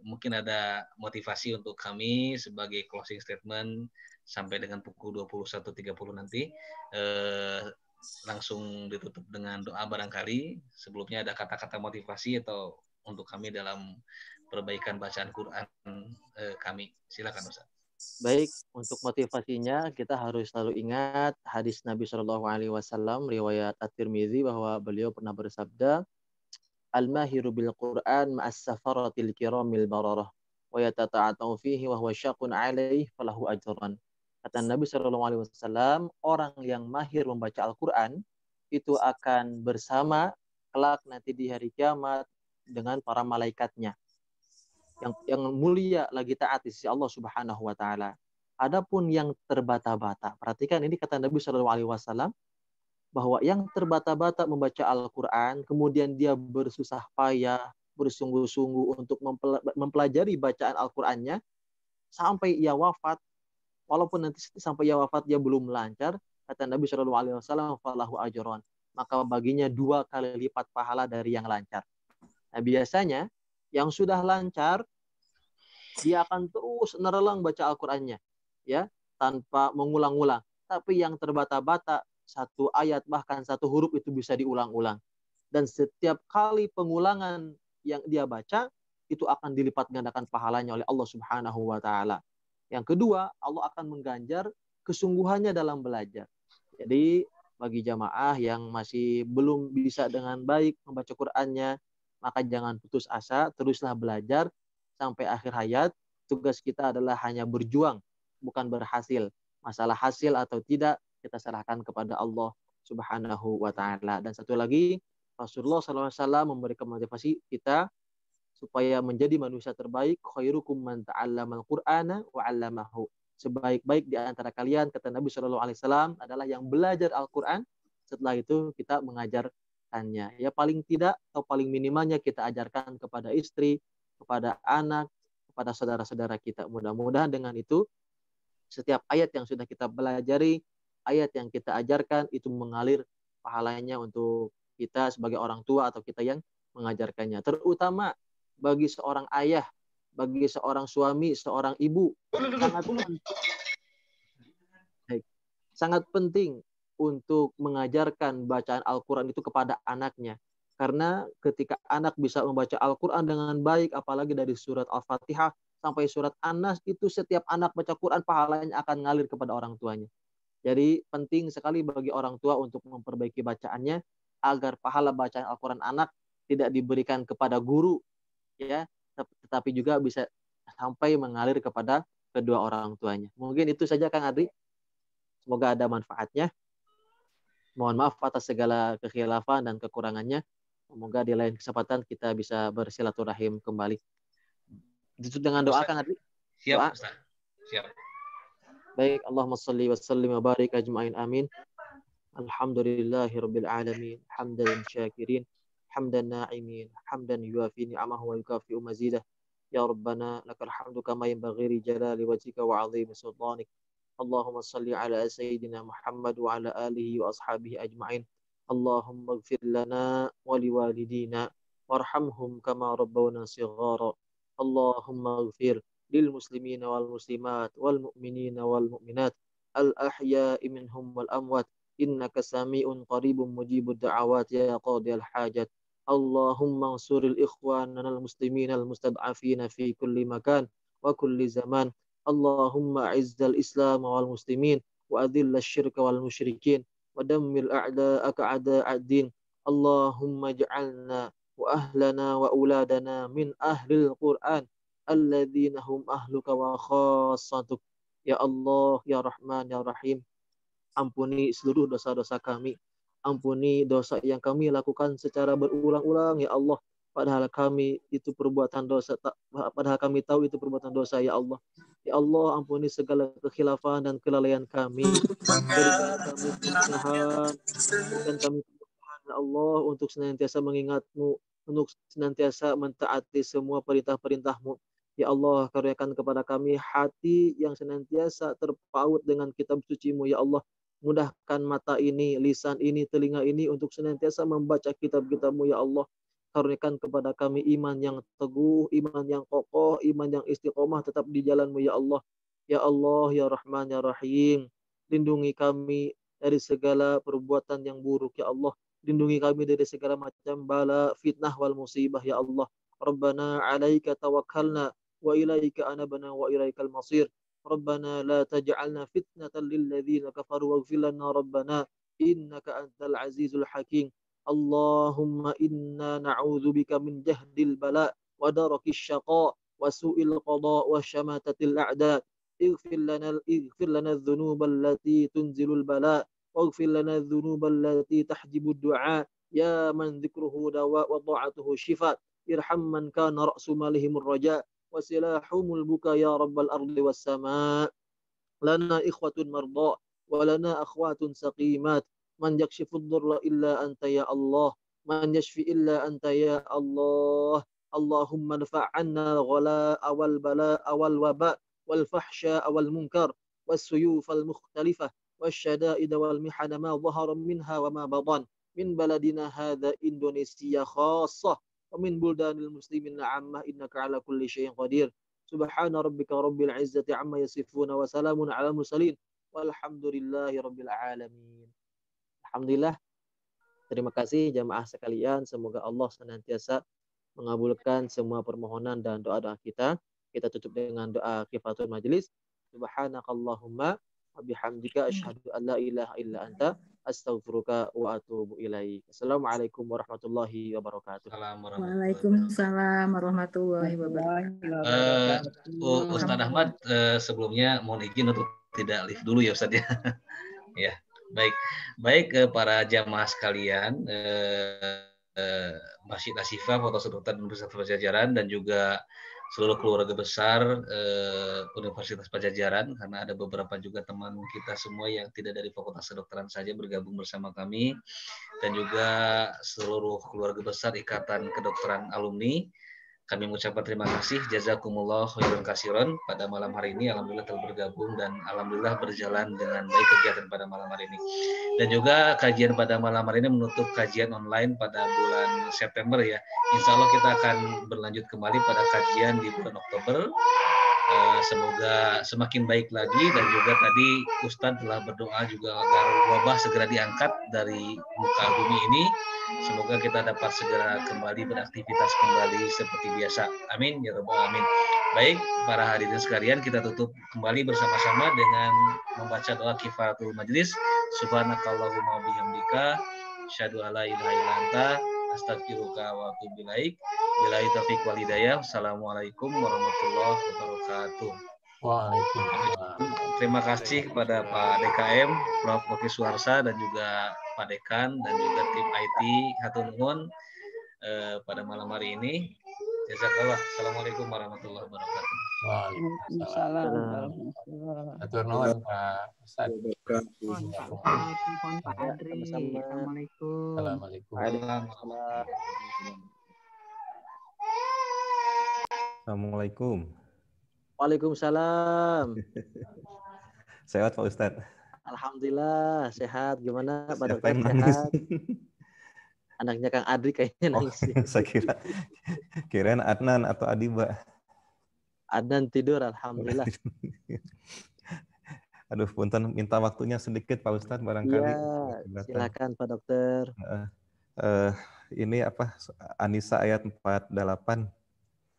mungkin ada motivasi untuk kami sebagai closing statement sampai dengan pukul 21.30 nanti. Langsung ditutup dengan doa barangkali. Sebelumnya ada kata-kata motivasi atau untuk kami dalam perbaikan bacaan Quran kami. Silakan Ustadz. Baik, untuk motivasinya kita harus selalu ingat hadis Nabi SAW riwayat At-Tirmidzi bahwa beliau pernah bersabda, Al-mahiru bil Qur'an ma'as safaratil kiramil bararah wa yatata'atau fihi wa huwa syaqun 'alaihi falahu ajran. Kata Nabi SAW, orang yang mahir membaca Al-Quran itu akan bersama kelak nanti di hari kiamat dengan para malaikatnya yang mulia lagi taat di sisi Allah Subhanahu wa taala. Adapun yang terbata-bata, perhatikan ini kata Nabi SAW bahwa yang terbata-bata membaca Al-Quran, kemudian dia bersusah payah, bersungguh-sungguh untuk mempelajari bacaan Al-Qurannya sampai ia wafat, walaupun nanti sampai ia wafat dia belum lancar, kata Nabi SAW, falahu ajron, maka baginya 2 kali lipat pahala dari yang lancar. Nah, biasanya yang sudah lancar dia akan terus nerelang baca Al-Qur'annya, ya, tanpa mengulang-ulang. Tapi yang terbata-bata, 1 ayat bahkan 1 huruf itu bisa diulang-ulang. Dan setiap kali pengulangan yang dia baca itu akan dilipat gandakan pahalanya oleh Allah Subhanahu wa taala. Yang kedua, Allah akan mengganjar kesungguhannya dalam belajar. Jadi bagi jamaah yang masih belum bisa dengan baik membaca Qur'annya, maka jangan putus asa, teruslah belajar sampai akhir hayat. Tugas kita adalah hanya berjuang, bukan berhasil. Masalah hasil atau tidak, kita serahkan kepada Allah Subhanahu wa ta'ala. Dan satu lagi, Rasulullah SAW memberikan motivasi kita supaya menjadi manusia terbaik. Khairukum man ta'allamal Qur'ana wa 'allamahu. Sebaik-baik di antara kalian, kata Nabi SAW, adalah yang belajar Al-Quran. Setelah itu kita mengajarkannya. Ya paling tidak atau paling minimalnya kita ajarkan kepada istri, kepada anak, kepada saudara-saudara kita. Mudah-mudahan dengan itu setiap ayat yang sudah kita pelajari, ayat yang kita ajarkan itu mengalir pahalanya untuk kita sebagai orang tua atau kita yang mengajarkannya. Terutama bagi seorang ayah, bagi seorang suami, seorang ibu, sangat penting untuk mengajarkan bacaan Al-Quran itu kepada anaknya. Karena ketika anak bisa membaca Al-Quran dengan baik, apalagi dari surat Al-Fatihah sampai surat An-Nas, itu setiap anak baca Quran pahalanya akan ngalir kepada orang tuanya. Jadi penting sekali bagi orang tua untuk memperbaiki bacaannya agar pahala bacaan Al-Quran anak tidak diberikan kepada guru, ya, tetapi juga bisa sampai mengalir kepada kedua orang tuanya. Mungkin itu saja Kang Adri. Semoga ada manfaatnya. Mohon maaf atas segala kekhilafan dan kekurangannya. Semoga di lain kesempatan kita bisa bersilaturahim kembali. Ditutup dengan doa Kang Adri. Siap, Ustaz. Siap. Baik, Allahumma shalli wa sallim wa barik ajma'in amin. Alhamdulillahirabbil alamin, hamdan syakirin, hamdan na'imin, hamdan yuafi ni'amahu wa yukafi'u mazidah. Ya Rabbana lakal hamdu kama yanbaghi li jalali wajhika wa 'azimi sultanik. Allahumma shalli ala sayyidina Muhammad wa ala alihi wa ashabihi ajma'in. Allahumma ighfir lana wa liwalidina warhamhum kama rabbawna shighara. Allahumma ighfir للمسلمين والمسلمات والمؤمنين والمؤمنات الأحياء منهم والأموات إنك سميع قريب مجيب الدعوات يا قاضي الحاجات اللهم انصر الإخواننا المسلمين المستضعفين في كل مكان وكل زمان اللهم أعز الإسلام والمسلمين وأذل الشرك والمشركين ودمر أعداءك أعداء الدين اللهم اجعلنا وأهلنا وأولادنا من أهل القرآن الذين هم أهلك وخاصتك Ya Allah, Ya Rahman, Ya Rahim, ampuni seluruh dosa-dosa kami. Ampuni dosa yang kami lakukan secara berulang-ulang, Ya Allah. Padahal kami itu perbuatan dosa, padahal kami tahu itu perbuatan dosa, Ya Allah. Ya Allah, ampuni segala kekhilafan dan kelalaian kami. Berikan kami kemudahan, berikan kami kemudahan, Ya Allah, untuk senantiasa mengingat-Mu, untuk senantiasa mentaati semua perintah-perintah-Mu. Ya Allah, karuniakan kepada kami hati yang senantiasa terpaut dengan kitab suci-Mu, Ya Allah. Mudahkan mata ini, lisan ini, telinga ini untuk senantiasa membaca kitab-kitab-Mu, Ya Allah. Karuniakan kepada kami iman yang teguh, iman yang kokoh, iman yang istiqomah tetap di jalan-Mu, Ya Allah. Ya Allah, Ya Rahman, Ya Rahim. Lindungi kami dari segala perbuatan yang buruk, Ya Allah. Lindungi kami dari segala macam bala, fitnah, wal musibah, Ya Allah. Rabbana alaika tawakkalna wa ilaika anabna wa ilaikal masir. Rabbana la taj'alna fitnatan lil ladzina kafaru waghfir lana rabbana innaka antal azizul hakim. Allahumma inna na'udzubika min jahdil bala wa darakis syaqa wa su'il qada wa syamatatil a'da. اغفر لنا الذنوب التي تنزل البلاء واغفر لنا الذنوب التي تحجب الدعاء يا من ذكره دواء وطاعته شفاء ارحم من كان رأس مالهم الرجاء وسلاحهم البكاء يا رب الأرض والسماء لنا إخوة مرضى ولنا أخوات سقيمات من يكشف الضر إلا أنت يا الله من يشفي إلا أنت يا الله اللهم ادفع عنا الغلاء والبلاء والوباء والفحشاء والمنكر والسيوف المختلفة والشدائد والمحن ما ظهر منها وما بطن من بلدنا هذا إندونيسيا خاصة ومن بلدان المسلمين عامة إنك على كل شيء قدير سبحان ربك رب العزة عما يصفون وسلام على المرسلين والحمد لله رب العالمين. Alhamdulillah. Terima kasih jamaah sekalian. Semoga Allah senantiasa mengabulkan semua permohonan dan doa-doa kita. Kita tutup dengan doa kifatul majlis. Subhanakallahumma wa bihamdika asyhadu an la ilaha illa anta astaghfiruka wa atubu ilaik. Assalamualaikum warahmatullahi wabarakatuh. Waalaikumsalam warahmatullahi wabarakatuh. Ustaz Ahmad, sebelumnya mohon izin untuk tidak live dulu ya Ustaz ya. Ya, baik para jamaah sekalian, Masjid Asy-Syifa, Fakultas Kedokteran Universitas Pajajaran dan juga seluruh keluarga besar Universitas Pajajaran, karena ada beberapa juga teman kita semua yang tidak dari Fakultas Kedokteran saja bergabung bersama kami, dan juga seluruh keluarga besar Ikatan Kedokteran Alumni. Kami mengucapkan terima kasih, jazakumullah khairan katsiran pada malam hari ini. Alhamdulillah telah bergabung dan alhamdulillah berjalan dengan baik kegiatan pada malam hari ini. Dan juga kajian pada malam hari ini menutup kajian online pada bulan September ya. Insya Allah kita akan berlanjut kembali pada kajian di bulan Oktober. Semoga semakin baik lagi, dan juga tadi Ustadz telah berdoa juga agar wabah segera diangkat dari muka bumi ini. Semoga kita dapat segera kembali beraktivitas kembali seperti biasa. Amin ya rabbal alamin. Baik para hadirin sekalian, kita tutup kembali bersama-sama dengan membaca doa kifaratul majlis. Subhanakallahumma bihamdika asyhadu alla ilaha illa anta astaghfiruka wa atubu ilaik. Billahi taufiq wal hidayah. Assalamualaikum warahmatullahi wabarakatuh. Waalaikumsalam. Terima kasih kepada Pak DKM, Prof. Oki Suharsa, dan juga Pak Dekan, dan juga tim IT hatur nuhun pada malam hari ini. Jazakallah. Assalamualaikum warahmatullahi wabarakatuh. Waalaikumsalam. Hatur nuhun Pak Ustaz. Pak Adri. Assalamualaikum. Assalamualaikum. Assalamualaikum. Waalaikumsalam. Sehat Pak Ustadz? Alhamdulillah sehat. Gimana Pak Siapa Dokter, yang nangis? sehat? Anaknya Kang Adri kayaknya nangis. Saya kirain Adnan atau Adiba. Adnan tidur, alhamdulillah. Aduh, punten minta waktunya sedikit Pak Ustadz barangkali. Iya, silakan Pak Dokter. Ini apa? Anisa ayat 48.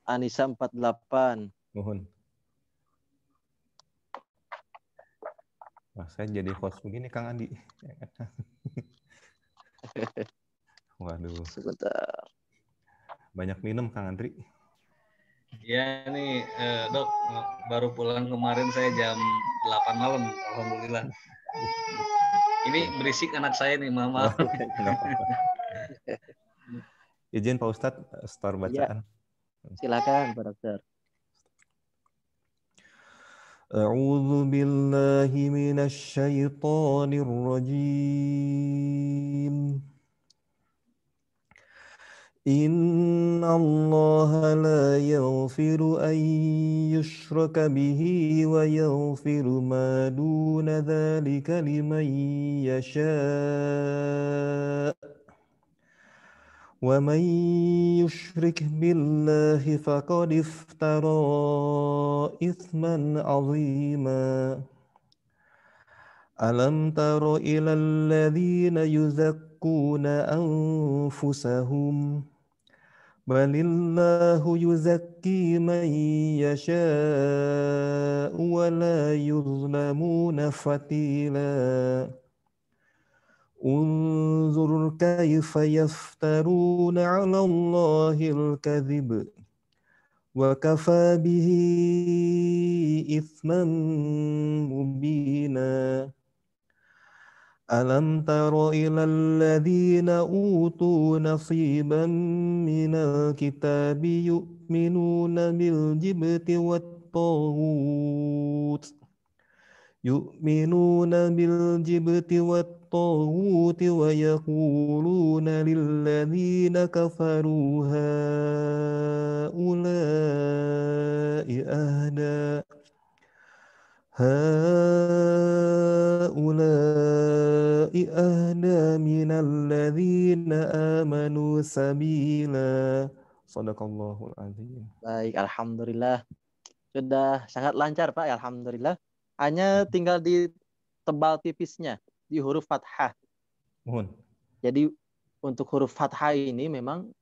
Anisa 48. Mohon. Wah, saya jadi host begini Kang Andi. Waduh. Sebentar. Banyak minum Kang Andri. Ya nih Dok, baru pulang kemarin saya jam 8 malam, alhamdulillah. Ini berisik anak saya nih, maaf. Nggak apa-apa. Izin Pak Ustadz, start bacaan. Ya. Silakan Pak Dokter. أعوذ بالله من الشيطان الرجيم إن الله لا يغفر أن يشرك به ويغفر ما دون ذلك لمن يشاء ومن يشرك بالله فقد افترى إثما عظيما ألم تر إلى الذين يزكون أنفسهم بل الله يزكي من يشاء ولا يظلمون فتيلا انظر كيف يفترون على الله الكذب وكفى به إثما مبينا ألم تر إلى الذين أوتوا نصيبا من الكتاب يؤمنون بالجبت والطاغوت ويقولون للذين كفروا هؤلاء أهدى من الذين آمنوا سبيلا. Shadaqallahul azim. Baik, alhamdulillah. Sudah sangat lancar Pak, alhamdulillah. Hanya tinggal ditebal tipisnya di huruf fathah. Mohon. Jadi untuk huruf fathah ini memang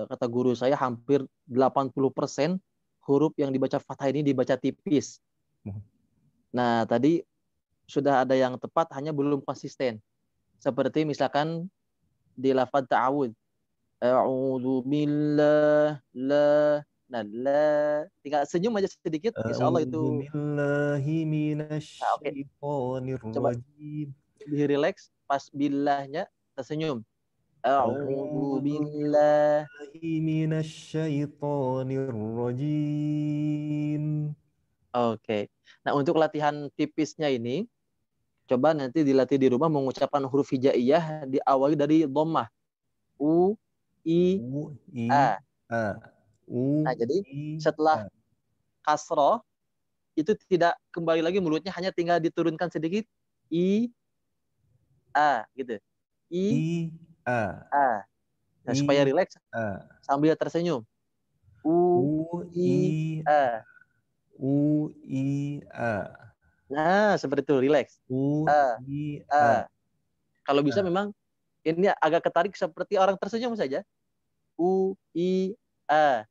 kata guru saya hampir 80% huruf yang dibaca fathah ini dibaca tipis. Mohon. Nah, tadi sudah ada yang tepat, hanya belum konsisten. Seperti misalkan di lafaz ta'awud. A'udzu billah la. Nah, la. Tinggal senyum aja sedikit, insyaallah itu. A'udzubillahi minasyaitonir rajim. Lebih relax, pas billahnya tersenyum. A'udzu billahi minasyaitonir rajim. Oke. Nah, untuk latihan tipisnya ini, coba nanti dilatih di rumah mengucapkan huruf hijaiyah diawali dari dhammah. U, I, A. Nah, jadi setelah kasroh, itu tidak kembali lagi mulutnya, hanya tinggal diturunkan sedikit. I, A, gitu. I, A. Nah, supaya rileks, sambil tersenyum. U, I, A. U, I, A. Nah, seperti itu, rileks. U, I, A. Kalau bisa memang ini agak ketarik seperti orang tersenyum saja. U, I, A.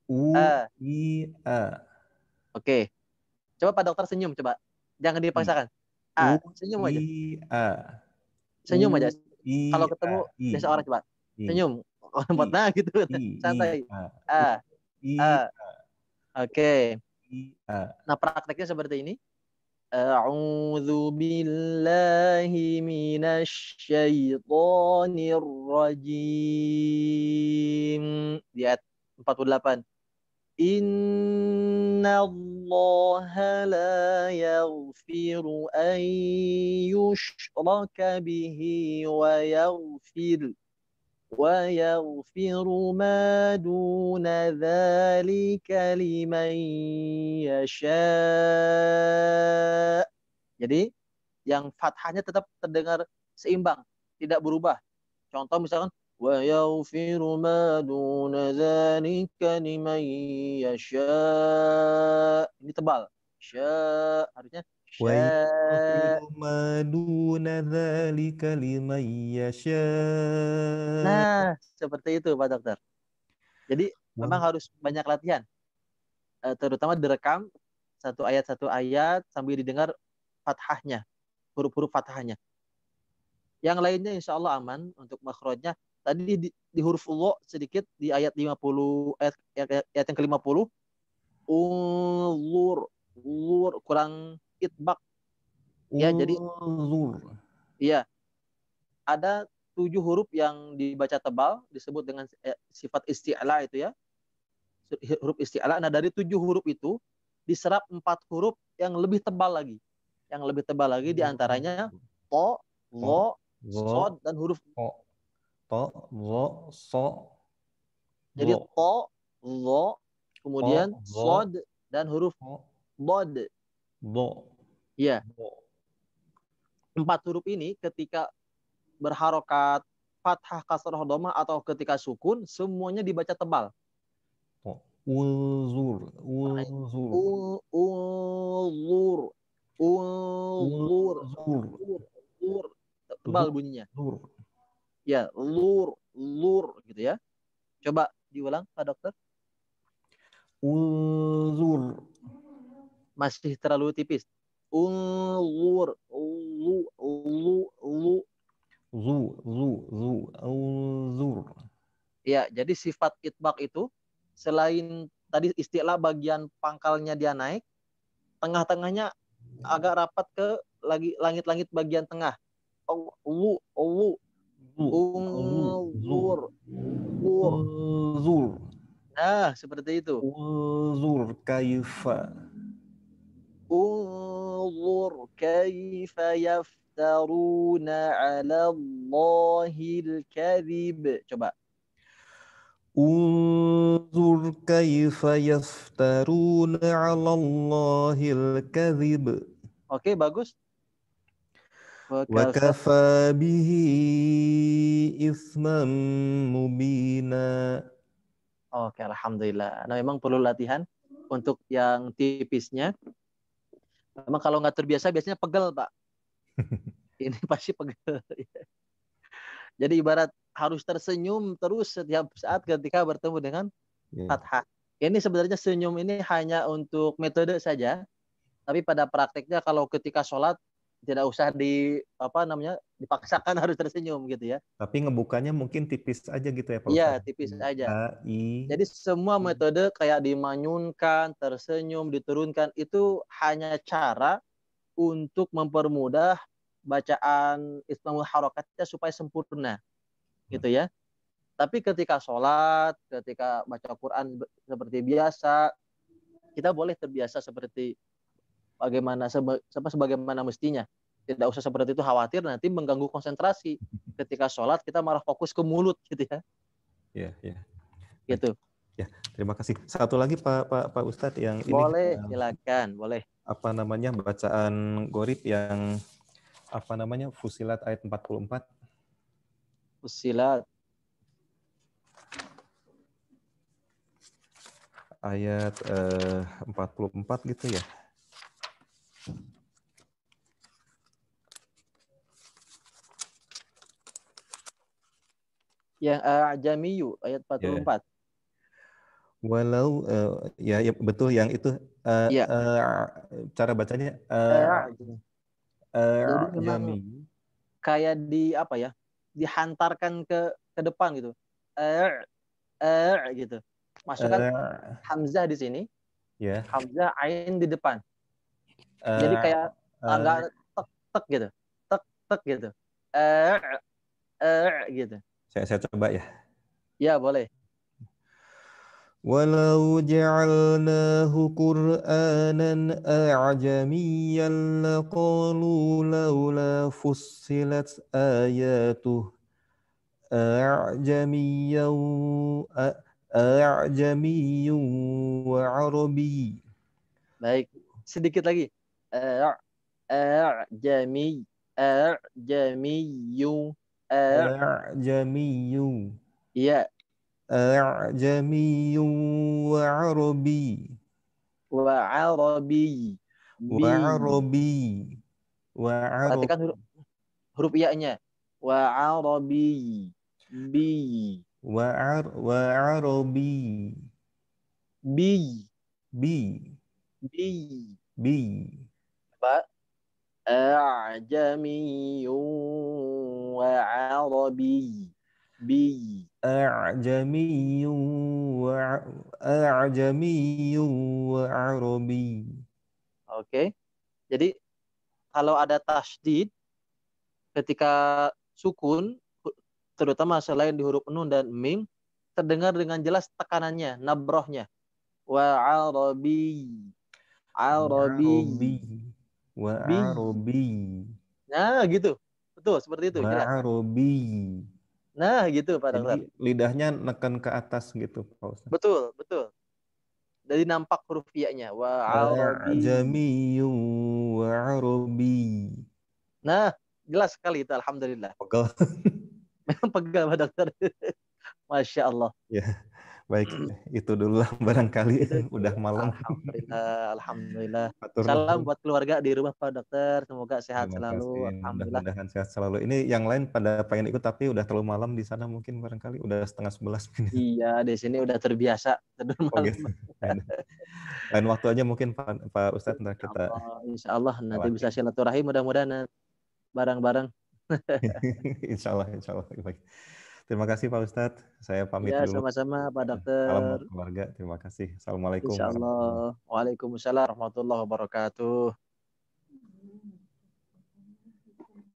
U, I, A. Oke. Coba Pak Dokter senyum, coba. Jangan dipaksakan. A, senyum aja. Senyum aja. Kalau ketemu biasa orang, coba. Senyum. Nah, gitu. Santai. A. Oke. Nah, prakteknya seperti ini. A'udzu billahi minasyaitonir rajim. Di ayat 48. Innallaha la yaghfiru an yushraka bihi wa yaghfiru ma duna dzalika liman yasha. Jadi yang fathahnya tetap terdengar seimbang, tidak berubah. Contoh misalkan ويغفر ما دون ذلك لمن يشاء. Ini tebal. Sya, harusnya sya. ويغفر ما دون ذلك لمن يشاء. Nah, seperti itu Pak Dokter. Jadi memang harus banyak latihan. Terutama direkam satu ayat sambil didengar fathahnya, huruf-huruf fathahnya. Yang lainnya insya Allah aman untuk makhrajnya. Tadi di huruf lo sedikit di ayat 50 ayat yang ke-50 ulur kurang itbak. Ya, jadi iya. Ada 7 huruf yang dibaca tebal disebut dengan sifat isti'la itu ya. Huruf isti'la. Nah, dari 7 huruf itu diserap 4 huruf yang lebih tebal lagi. Yang lebih tebal lagi diantaranya to, lo, sod, dan huruf to, lo, so. Jadi to, lo, kemudian sod, dan huruf bod. Iya. 4 huruf ini ketika berharokat fathah, kasrah, dhamma atau ketika sukun semuanya dibaca tebal. Ulur. Tebal bunyinya. Ya, lur gitu ya. Coba diulang Pak Dokter. Ulur. Masih terlalu tipis. Ulur. Ya, jadi sifat itbaq itu selain tadi istilah bagian pangkalnya dia naik, tengah-tengahnya agak rapat ke langit-langit bagian tengah. Nah, seperti itu. Unzur kaifa. Unzur kaifa yaftaruna 'ala Allahil kadhib. Coba. Unzur kaifa yaftaruna 'ala Allahil kadhib. Oke, bagus. Wa kafa bihi isman mubina. Oke, alhamdulillah. Nah, memang perlu latihan untuk yang tipisnya. Memang kalau nggak terbiasa biasanya pegel, Pak. Ini pasti pegel. Jadi ibarat harus tersenyum terus setiap saat ketika bertemu dengan fathah. Ini sebenarnya senyum ini hanya untuk metode saja. Tapi pada prakteknya kalau ketika sholat tidak usah dipaksakan harus tersenyum gitu ya. Tapi ngebukanya mungkin tipis aja gitu ya Pak? Iya, tipis aja. Jadi semua metode kayak dimanyunkan, tersenyum, diturunkan itu hanya cara untuk mempermudah bacaan ismul harokatnya supaya sempurna. Gitu ya. Tapi ketika sholat, ketika baca Quran seperti biasa, kita boleh terbiasa seperti sebagaimana mestinya. Tidak usah seperti itu, khawatir nanti mengganggu konsentrasi. Ketika sholat kita malah fokus ke mulut gitu ya. Iya. Gitu. Ya, terima kasih. Satu lagi Pak Ustadz yang boleh, ini silakan, boleh. Apa namanya bacaan Gorib yang Fusilat ayat 44. Fusilat ayat 44 gitu ya. Yang A'jamiyu ayat 44. Walau ya betul yang itu cara bacanya jadi memang kayak dihantarkan ke depan gitu. Gitu. Masukkan hamzah di sini. Yeah. Hamzah ain di depan. Jadi kayak agak tek gitu. Tek gitu. Gitu. Saya coba ya. Ya, boleh. Walau ja'alnahu Qur'anan a'jamiyyan laqalu laula fussilat ayatuh a'jamiyyun wa 'arabi. Baik, sedikit lagi. A'jamiyyun A'jamiyyu. Iya. A'jamiyyu wa Arabi. Wa Arabi. Wa Arabi. Wa Perhatikan Arabi. huruf iya-nya. Wa Arabi. Bi. Wa Arabi. Bi. Bi. Bi. Bi. Apa? A'jamiyyu wa Arabi. Bi. A'jamiyyu wa Arabi. Oke. Jadi kalau ada tasydid ketika sukun, terutama selain di huruf nun dan mim, terdengar dengan jelas tekanannya, nabrohnya. Wa Arabi. Arabi. Wa Arabi. Nah, gitu. Betul, seperti itu. Wa Jelas. Arabi. Nah, gitu Pak Jadi Dokter. lidahnya neken ke atas gitu, Pak Ustaz. Betul, betul. Jadi nampak huruf iya-nya. Wa Arabi. A'jamiyyu wa Arabi. Nah, jelas sekali itu. Alhamdulillah. Pegel. Memang pegel Pak Dokter. Masya Allah. Ya, baik. Itu dulu lah barangkali. Udah malam. Alhamdulillah. Alhamdulillah. Atur Salam nuhun. buat keluarga di rumah Pak Dokter. Semoga sehat Terima selalu. kasih. Alhamdulillah. Mudah-mudahan sehat selalu. Ini yang lain pada pengen ikut tapi udah terlalu malam di sana mungkin barangkali udah 10:30 mungkin. Iya, di sini udah terbiasa tidur Oh malam. gitu. Lain waktu aja mungkin Pak Ustadz ntar kita. Insya Allah nanti bisa silaturahim mudah-mudahan bareng-bareng. Insya Allah. Baik. Terima kasih Pak Ustadz. Saya pamit Ya, dulu. sama-sama Pak Dokter. Salam buat keluarga. Terima kasih. Assalamualaikum. Insya Allah. Waalaikumsalam warahmatullahi wabarakatuh.